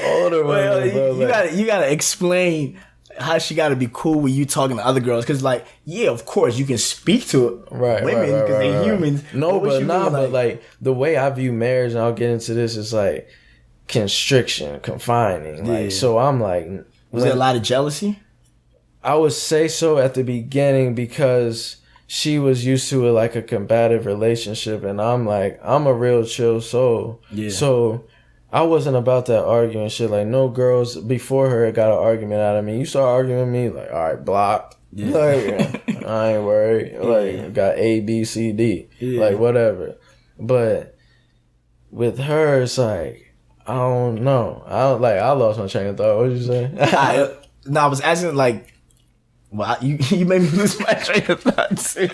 older women, bro. You gotta explain how she gotta be cool with you talking to other girls, because like of course you can speak to women because they're humans. No, but like the way I view marriage, and I'll get into this, is like constriction, confining. Like, so I'm like, was there a lot of jealousy? I would say so at the beginning, because she was used to like a combative relationship, and I'm like, I'm a real chill soul. Yeah. So I wasn't about that arguing shit. Like, no girls before her got an argument out of me. You start arguing with me, like, all right, blocked. Yeah. Like, I ain't worried. Like, got A, B, C, D. Yeah. Like, whatever. But with her, it's like, I don't know. I lost my train of thought. What did you say? I was asking, like, Well, you made me lose my train of thought too.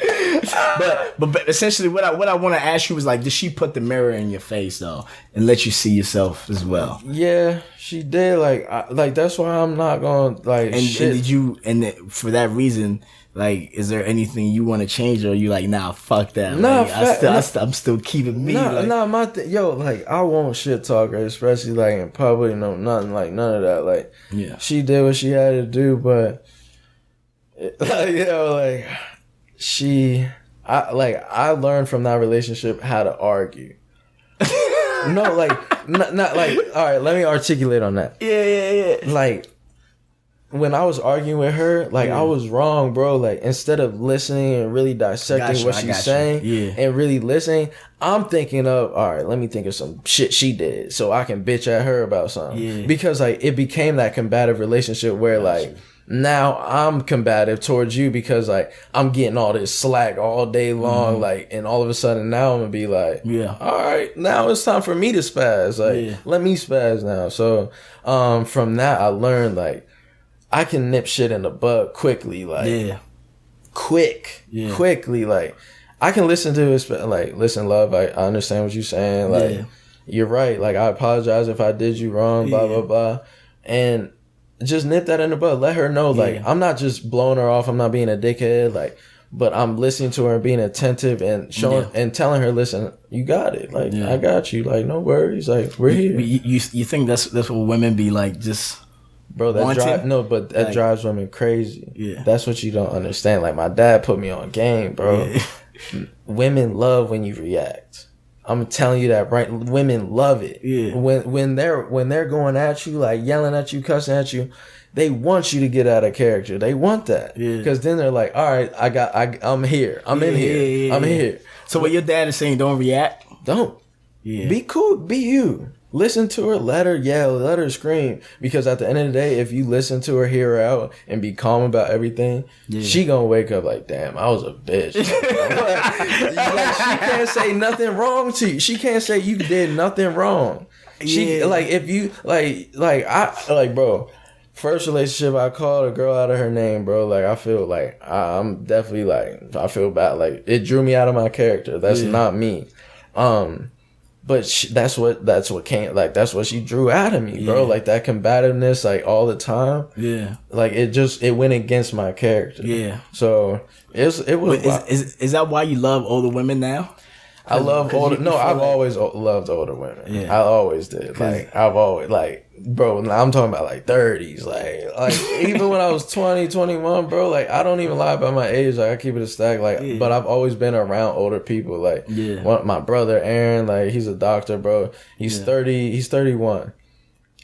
but essentially, what I want to ask you was like, did she put the mirror in your face though, and let you see yourself as well? Yeah, she did. Like that's why I'm not going like. And for that reason, like, is there anything you want to change, or are you like, nah, fuck that? Nah, like, I'm still keeping me. My like I won't shit talk her, especially like in public. No, nothing like none of that. Like, yeah, she did what she had to do, but. I learned from that relationship how to argue. No, like not like. All right, let me articulate on that. Yeah. Like when I was arguing with her, like I was wrong, bro. Like instead of listening and really dissecting what she's saying and really listening, I'm thinking of, all right, let me think of some shit she did so I can bitch at her about something. Yeah. Because like it became that combative relationship where like. Now I'm combative towards you because like I'm getting all this slack all day long, like, and all of a sudden now I'm gonna be like, all right, now it's time for me to spaz. Like, let me spaz now. So, from that I learned like I can nip shit in the bud quickly, like, quickly. Like, I can listen to it, like, listen, love, I understand what you're saying. Like, you're right. Like, I apologize if I did you wrong. Blah blah blah, and. Just nip that in the bud. Let her know, like, I'm not just blowing her off. I'm not being a dickhead, like, but I'm listening to her and being attentive and showing and telling her, listen, you got it. Like, I got you. Like, no worries. Like, we're here. You think that's what women be like? Just bro, that drives women crazy. Yeah, that's what you don't understand. Like, my dad put me on game, bro. Yeah. Women love when you react. I'm telling you that, right? Women love it. Yeah. When they're going at you, like yelling at you, cussing at you, they want you to get out of character. They want that. Yeah. Because then they're like, all right, I'm here. I'm in here. I'm here. So what your dad is saying, don't react. Don't. Yeah. Be cool. Be you. Listen to her, let her yell, let her scream. Because at the end of the day, if you listen to her, hear her out, and be calm about everything, she gonna wake up like, damn, I was a bitch. Like, she can't say nothing wrong to you. She can't say you did nothing wrong. She like if you bro. First relationship, I called a girl out of her name, bro. Like, I feel like I'm definitely like, I feel bad. Like, it drew me out of my character. That's not me. But that's what came, like, that's what she drew out of me, bro. Like, that combativeness, like, all the time. Yeah. Like, it went against my character. Yeah. So, it was. Is that why you love older women now? I love older. No, I've always loved older women. Yeah. I always did. Like, I've always, like, bro, I'm talking about like 30s. Like even when I was 20, 21, bro, like, I don't even lie about my age. Like, I keep it a stack. Like, but I've always been around older people. Like, my brother, Aaron, like, he's a doctor, bro. He's 30, he's 31.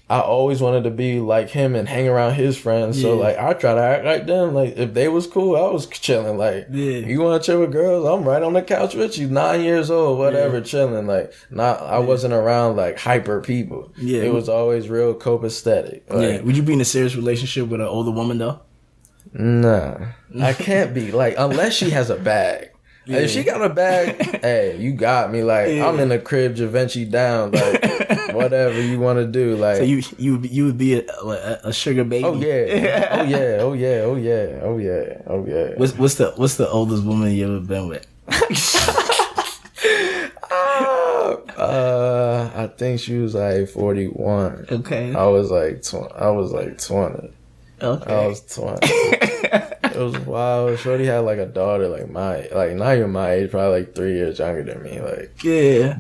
I always wanted to be like him and hang around his friends. So, like, I try to act like them. Like, if they was cool, I was chilling. Like, you want to chill with girls? I'm right on the couch with you. 9 years old, whatever, chilling. Like, I wasn't around, like, hyper people. Yeah. It was always real copacetic. Like, would you be in a serious relationship with an older woman, though? Nah. I can't be. Like, unless she has a bag. Yeah. If she got a bag, hey, you got me. Like, I'm in the crib, Givenchy down. Like, whatever you want to do. Like, so you would be a sugar baby. Oh yeah. What's the oldest woman you ever been with? I think she was like 41. Okay. I was like 20. Okay. I was 20. It was wild. Shorty had like a daughter like not even my age, probably like 3 years younger than me. Like, yeah.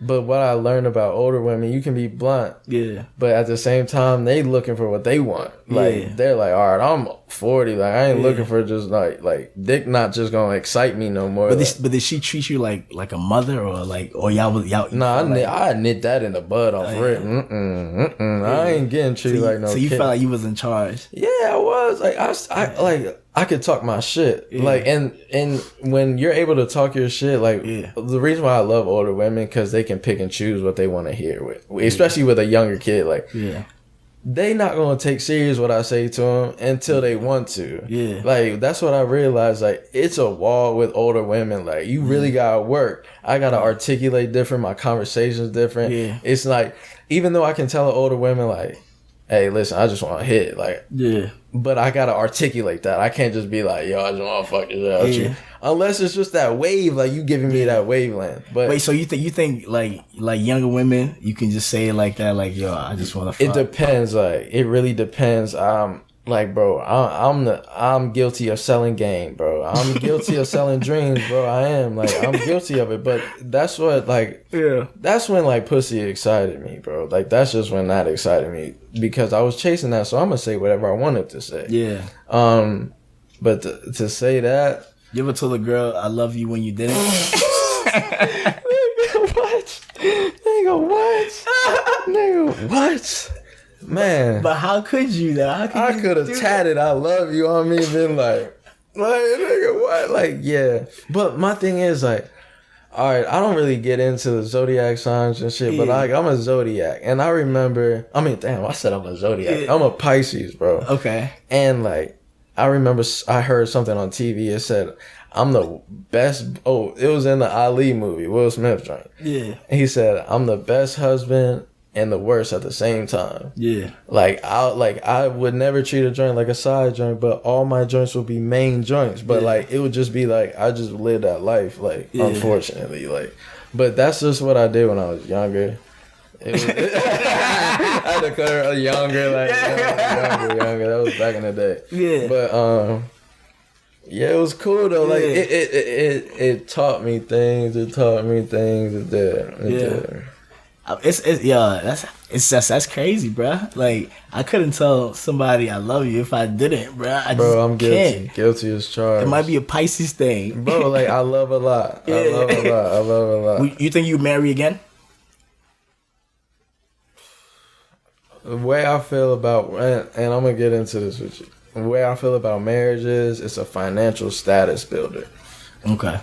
But what I learned about older women, you can be blunt. Yeah. But at the same time, they looking for what they want. Like, they're like, all right, I'm 40. Like, I ain't looking for just like dick not just gonna excite me no more. But did she treat you like a mother or y'all? Nah, I knit that in the bud off rip. I ain't getting treated like no. So you kid. felt like you was in charge. Yeah, I was. Like, I could talk my shit. Like, and when you're able to talk your shit, like, the reason why I love older women, because they can pick and choose what they want to hear with, especially with a younger kid. Like, they not gonna take serious what I say to them until they want to. Yeah, like, that's what I realized. Like, it's a wall with older women. Like, you really gotta work. I gotta articulate different. My conversation's different. Yeah, it's like, even though I can tell older women like, hey, listen, I just want to hit. Like, yeah. But I gotta articulate that. I can't just be like, yo, I just want to fuck your out you. Unless it's just that wave, like you giving me that wavelength. But wait, so you think like younger women, you can just say it like that, like, yo, I just want to fuck. It depends. Like, it really depends. Like, bro, I'm guilty of selling game, bro. I'm guilty of selling dreams, bro. I am. Like, I'm guilty of it. But that's what, like, that's when, like, pussy excited me, bro. Like, that's just when that excited me. Because I was chasing that, so I'm going to say whatever I wanted to say. Yeah. But to say that. You ever told a girl, I love you when you didn't? Nigga, what? Nigga, what? Man. But how could you though? I could have tatted I love you on me, been like nigga, what? Like, yeah. But my thing is, like, all right, I don't really get into the zodiac signs and shit, but like, I'm a zodiac. And I remember, I said I'm a zodiac. I'm a Pisces, bro. Okay. And like, I remember I heard something on TV. It said, I'm the best. Oh, it was in the Ali movie, Will Smith joint. Yeah. And he said, I'm the best husband and the worst at the same time. Yeah. I would never treat a joint like a side joint, but all my joints would be main joints. But like, it would just be like, I just lived that life, like, unfortunately. Like, but that's just what I did when I was younger. It was, I had to call her younger, like, younger. That was back in the day. Yeah. But, yeah, it was cool though. Like, it taught me things. It did. That's crazy, bro. Like, I couldn't tell somebody I love you if I didn't, bro. I'm guilty. Guilty as charged. It might be a Pisces thing, bro. Like, I love a lot. I love a lot. You think you marry again? The way I feel about, and I'm gonna get into this with you. The way I feel about marriage is, it's a financial status builder. Okay.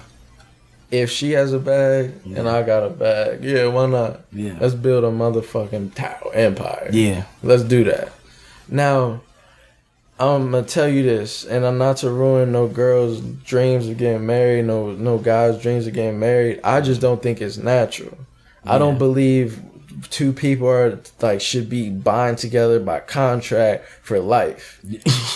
If she has a bag and I got a bag, why not? Yeah. Let's build a motherfucking empire. Yeah. Let's do that. Now, I'm going to tell you this, and I'm not to ruin no girl's dreams of getting married, no guy's dreams of getting married. I just don't think it's natural. Yeah. I don't believe two people are like should be bind together by contract for life.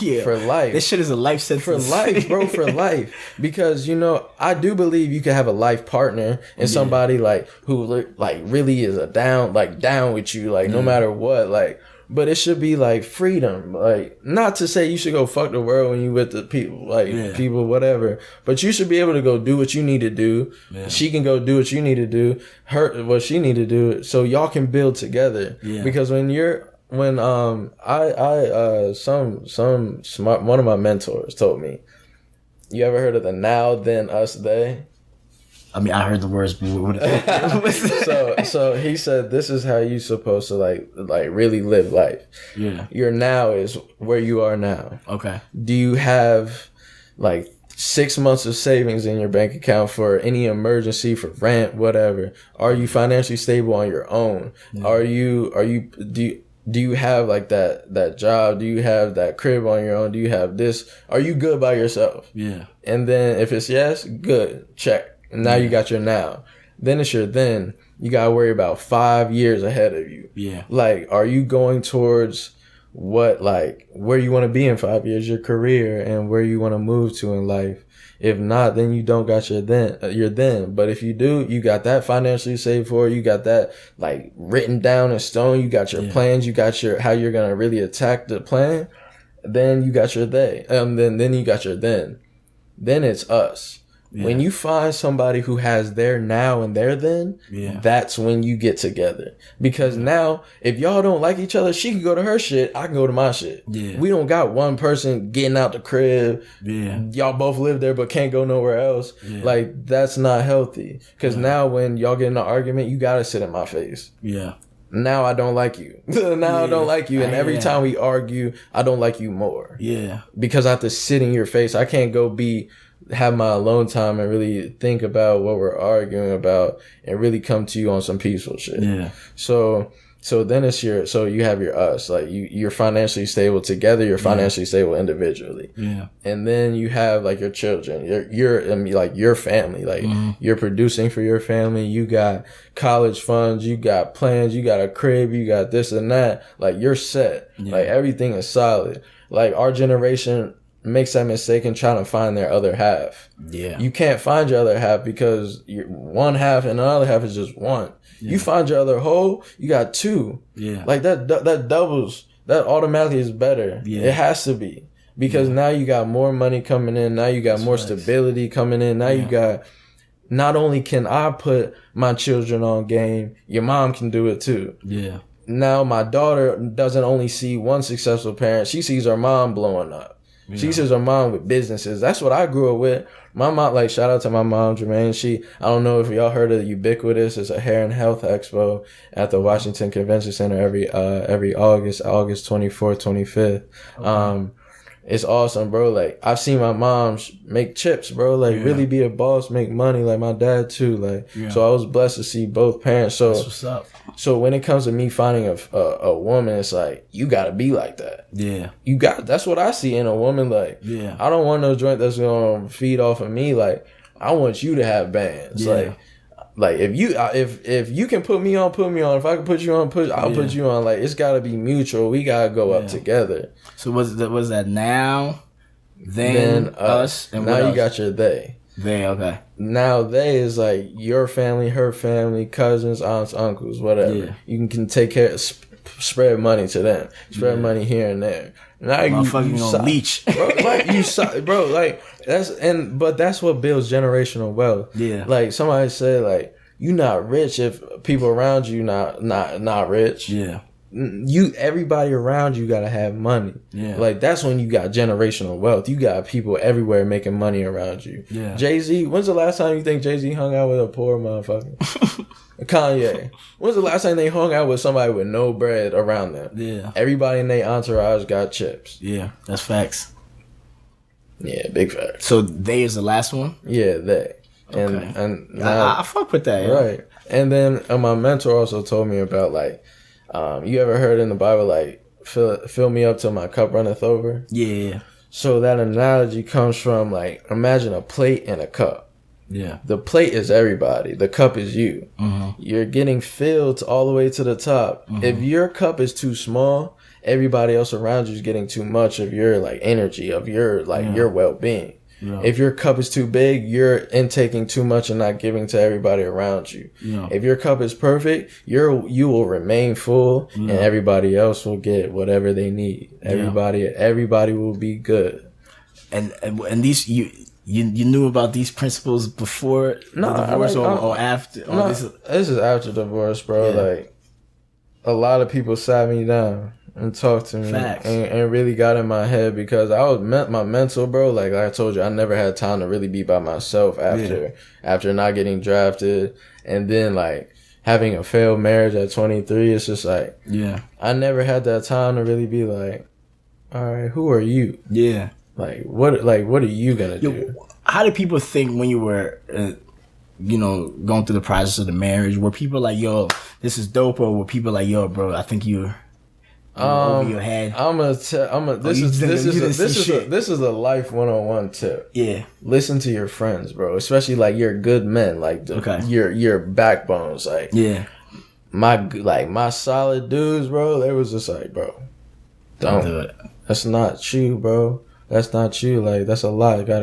Yeah, for life. This shit is a life sentence for life, bro. For life, because I do believe you can have a life partner and somebody like who like really is down with you, like no matter what, like. But it should be like freedom, like not to say you should go fuck the world when you with the people, like people, whatever. But you should be able to go do what you need to do. Yeah. She can go do what you need to do, her what she need to do, so y'all can build together. Yeah. Because one of my mentors told me, you ever heard of the now then us they? I mean, I heard the words, but what so he said, this is how you supposed to like really live life. Yeah. Your now is where you are now. Okay. Do you have like 6 months of savings in your bank account for any emergency, for rent, whatever? Are you financially stable on your own? Yeah. Do you have like that job? Do you have that crib on your own? Do you have this? Are you good by yourself? Yeah. And then if it's yes, good, check. Now you got your now. Then it's your then. You got to worry about 5 years ahead of you. Yeah. Like, are you going towards where you want to be in 5 years, your career, and where you want to move to in life? If not, then you don't got your then. But if you do, you got that financially saved for, you got that like written down in stone, you got your plans, you got your, how you're going to really attack the plan. Then you got your they. Then you got your then. Then it's us. Yeah. When you find somebody who has their now and their then, that's when you get together. Because now, if y'all don't like each other, she can go to her shit, I can go to my shit. Yeah. We don't got one person getting out the crib. Yeah. Y'all both live there but can't go nowhere else. Yeah. Like, that's not healthy. Because now when y'all get in an argument, you gotta sit in my face. Yeah. Now I don't like you. I don't like you. And every time we argue, I don't like you more. Yeah. Because I have to sit in your face. I can't go have my alone time and really think about what we're arguing about and really come to you on some peaceful shit. Yeah. So So then so you have your us, like you're financially stable together, you're financially stable individually. Yeah. And then you have like your children, like your family, like you're producing for your family. You got college funds, you got plans, you got a crib, you got this and that. Like you're set. Yeah. Like everything is solid. Like our generation makes that mistake in trying to find their other half. Yeah. You can't find your other half because one half and the other half is just one. Yeah. You find your other whole, you got two. Yeah. Like that doubles, that automatically is better. Yeah. It has to be. Because now you got more money coming in. Now you got more stability coming in. Now you got, not only can I put my children on game, your mom can do it too. Yeah. Now my daughter doesn't only see one successful parent. She sees her mom blowing up. Yeah. She sees her mom with businesses. That's what I grew up with. My mom, like, shout out to my mom, Jermaine. I don't know if y'all heard of Ubiquitous. It's a hair and health expo at the Washington Convention Center every August 24th, 25th. Okay. It's awesome, bro. Like, I've seen my mom make chips, bro. Like, really be a boss, make money. Like, my dad, too. Like, so I was blessed to see both parents. So, that's what's up. So, when it comes to me finding a woman, it's like, you got to be like that. Yeah. That's what I see in a woman. Like, I don't want no joint that's going to feed off of me. Like, I want you to have bands. Yeah. Like if you can put me on. If I can put you on, I'll put you on. Like, it's gotta be mutual. We gotta go up together. So was that now, then us, and now you got your they. They, okay. Now they is like your family, her family, cousins, aunts, uncles, whatever. Yeah. You can take care, spread money to them, spread money here and there. Now you gonna leech, bro. Like bro. Like but that's what builds generational wealth. Yeah. Like somebody said, like you not rich if people around you not rich. Yeah. Everybody around you gotta have money. Yeah. Like that's when you got generational wealth. You got people everywhere making money around you. Yeah. Jay-Z, when's the last time you think Jay-Z hung out with a poor motherfucker? Kanye, when's the last time they hung out with somebody with no bread around them? Yeah. Everybody in their entourage got chips. Yeah, that's facts. Yeah, big facts. So they is the last one? Yeah, they. Okay. And now, I fuck with that. Yeah. Right. And then my mentor also told me about like, you ever heard in the Bible like fill me up till my cup runneth over? Yeah. So that analogy comes from like, imagine a plate and a cup. Yeah. The plate is everybody. The cup is you. Mm-hmm. You're getting filled all the way to the top. Mm-hmm. If your cup is too small, everybody else around you is getting too much of your like energy, of your like your well-being. Yeah. If your cup is too big, you're intaking too much and not giving to everybody around you. Yeah. If your cup is perfect, you will remain full and everybody else will get whatever they need. Everybody will be good. And these you knew about these principles before the divorce or after? No, this is after divorce, bro. Yeah. Like, a lot of people sat me down and talked to me and really got in my head because I was my mental, bro. Like I told you, I never had time to really be by myself after not getting drafted and then like having a failed marriage at 23. It's just like I never had that time to really be like, all right, who are you? Yeah. Like what are you gonna do? How did people think when you were, going through the process of the marriage? Were people like, "Yo, this is dope," or were people like, "Yo, bro, I think you're over your head"? This is a life 101 tip. Yeah, listen to your friends, bro. Especially like your good men, like your backbones, like my solid dudes, bro. They was just like, bro, don't do it. That's not you, bro. That's not you. Like, that's a lot. It got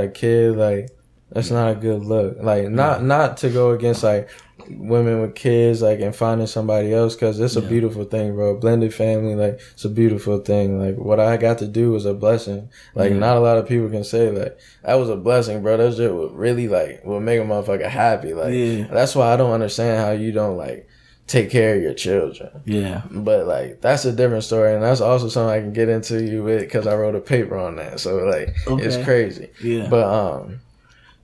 a kid. Like, that's not a good look. Like, not to go against, like, women with kids, like, and finding somebody else, because it's a beautiful thing, bro. Blended family, like, it's a beautiful thing. Like, what I got to do was a blessing. Like, not a lot of people can say, like, that was a blessing, bro. That shit would really, like, would make a motherfucker happy. Like, that's why I don't understand how you don't, like, take care of your children. Yeah. But, like, that's a different story. And that's also something I can get into you with because I wrote a paper on that. So, like, it's crazy. Yeah. But,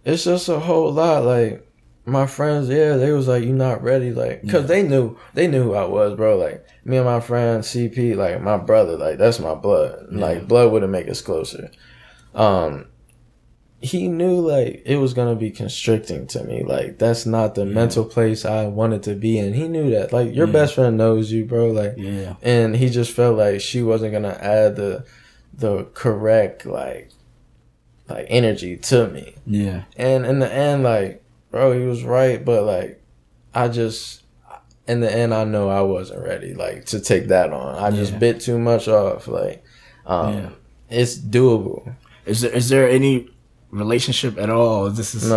it's just a whole lot. Like, my friends, they was like, you not ready. Like, because they knew who I was, bro. Like, me and my friend CP, like, my brother, like, that's my blood. Like, blood wouldn't make us closer. he knew like it was gonna be constricting to me. Like that's not the mental place I wanted to be in. He knew that. Like your best friend knows you, bro. Like and he just felt like she wasn't gonna add the correct like energy to me. Yeah. And in the end, like, bro, he was right, but like in the end I know I wasn't ready like to take that on. I just bit too much off. Like it's doable. Is there any relationship at all? This is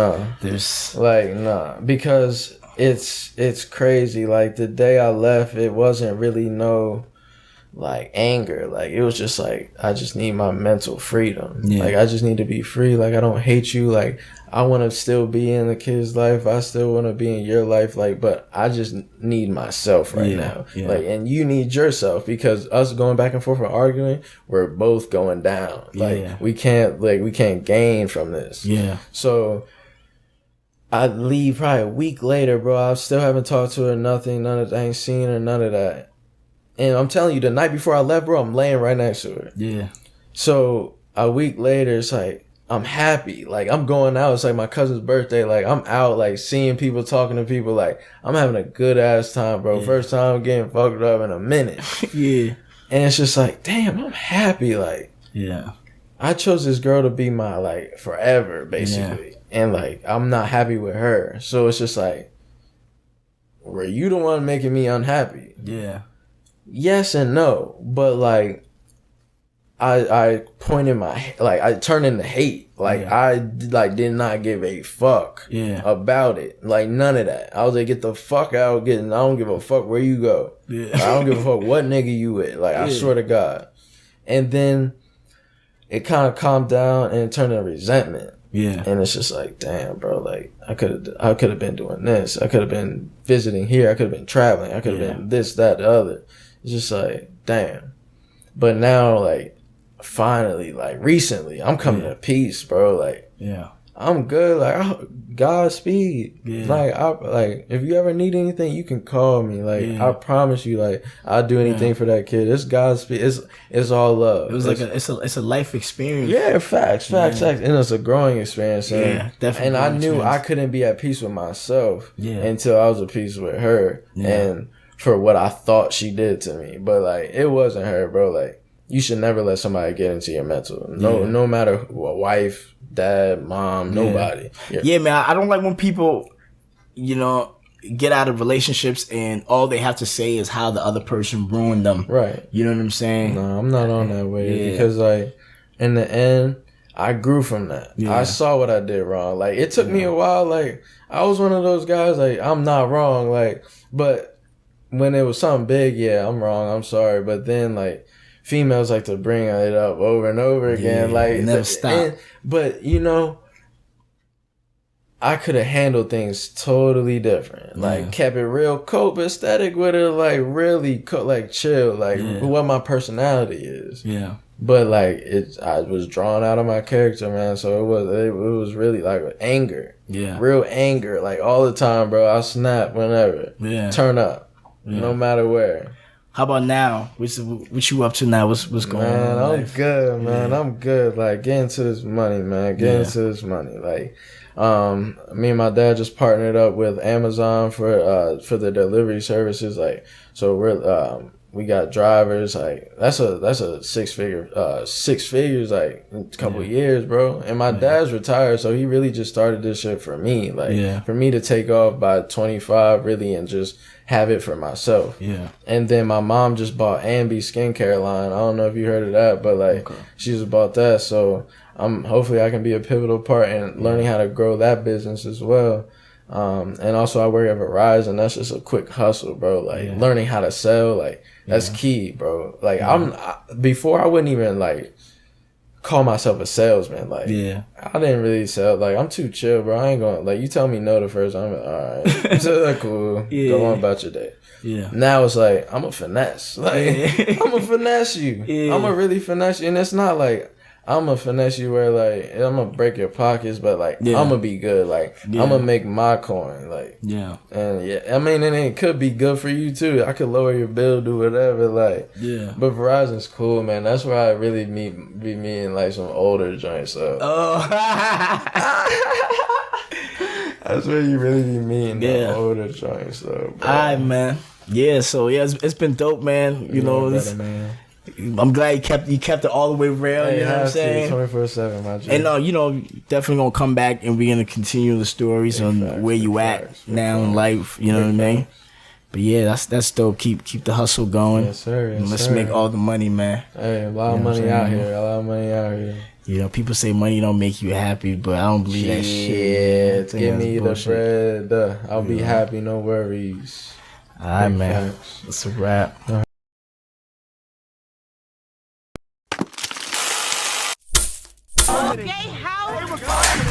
because it's crazy. Like the day I left, it wasn't really no like anger. Like it was just like I just need my mental freedom. Like I just need to be free. Like I don't hate you. Like I want to still be in the kid's life. I still want to be in your life. Like, but I just need myself right now. Like, and you need yourself because us going back and forth and arguing, we're both going down. Like we can't gain from this. Yeah. So I leave probably a week later, bro. I still haven't talked to her, nothing. I ain't seen her, none of that. And I'm telling you, the night before I left, bro, I'm laying right next to her. Yeah. So a week later, it's like, I'm happy. Like, I'm going out. It's like my cousin's birthday. Like, I'm out, like, seeing people, talking to people. Like, I'm having a good-ass time, bro. Yeah. First time getting fucked up in a minute. Yeah. And it's just like, damn, I'm happy. Like, yeah. I chose this girl to be my, like, forever, basically. Yeah. And, like, I'm not happy with her. So it's just like, were you the one making me unhappy? Yeah. Yes and no. But, like, I pointed my, like, I turned into hate. Like, I, like, did not give a fuck about it. Like, none of that. I was like, get the fuck out. I don't give a fuck where you go. Yeah. Like, I don't give a fuck what nigga you with. Like, I swear to God. And then it kind of calmed down and it turned into resentment. Yeah. And it's just like, damn, bro, like, I could have been doing this. I could have been visiting here. I could have been traveling. I could have been this, that, the other. It's just like, damn. But now, like, finally, like recently, I'm coming to peace, bro. Like, I'm good. Like, Godspeed. Yeah. Like, if you ever need anything, you can call me. Like, I promise you, like, I'll do anything for that kid. It's Godspeed. It's all love. It was it's a life experience. Yeah, facts. And it's a growing experience. And, definitely. And I knew I couldn't be at peace with myself until I was at peace with her. Yeah. And for what I thought she did to me, but like, it wasn't her, bro. Like, you should never let somebody get into your mental. No matter what, wife, dad, mom, nobody. Yeah, man. I don't like when people, you know, get out of relationships and all they have to say is how the other person ruined them. Right. You know what I'm saying? No, I'm not on that way because, like, in the end, I grew from that. Yeah. I saw what I did wrong. Like, it took me a while. Like, I was one of those guys, like, I'm not wrong. Like, but when it was something big, I'm wrong. I'm sorry. But then, like, females like to bring it up over and over again. Like, it never stop. But, you know, I could have handled things totally different. Like, kept it real copacetic with it. Like, really, like, chill. Like, what my personality is. Yeah. But, like, I was drawn out of my character, man. So it was really, like, anger. Yeah. Real anger. Like, all the time, bro. I snap whenever. Yeah. Turn up. Yeah. No matter where. How about now? What you up to now? What's going on? Man, I'm good, man. I'm good. Like, get into this money, man. Get into this money. Like, me and my dad just partnered up with Amazon for the delivery services. Like, so we got drivers. Like, that's a six figures, like, in a couple of years, bro. And my dad's retired, so he really just started this shit for me. Like, for me to take off by 25, really, and just have it for myself. Yeah. And then my mom just bought Ambi skincare line. I don't know if you heard of that, but like, she just bought that. So hopefully I can be a pivotal part in learning how to grow that business as well. And also I work at Verizon. That's just a quick hustle, bro. Like, learning how to sell, like, that's key, bro. Like, before I wouldn't even like call myself a salesman. Like, I didn't really sell. Like, I'm too chill, bro. I ain't gonna, like, you tell me no the first time, I'm like, all right, so, cool. Go on about your day. Yeah. Now it's like, I'm a finesse. Like, I'm a finesse you. I'm a really finesse you. And it's not like, I'm gonna finesse you where like I'm gonna break your pockets, but like I'm gonna be good. Like I'm gonna make my coin. Like and I mean, and it could be good for you too. I could lower your bill, do whatever. Like but Verizon's cool, man. That's where I really be meeting like some older joints. So. That's where you really be meeting the older joints, though. Alright, man. Yeah, so it's been dope, man. You know, man. I'm glad you kept it all the way real. Hey, you know what I'm saying? 24/7, my G. And you know, definitely gonna come back and we're gonna continue the stories on where you at now in life. You know what I mean? But yeah, that's dope. Keep the hustle going. Yes, sir. And let's make all the money, man. Hey, a lot of money out here. You know, people say money don't make you happy, but I don't believe that shit. Give me the bread. I'll be happy, no worries. All right, man. It's a wrap. Okay, how?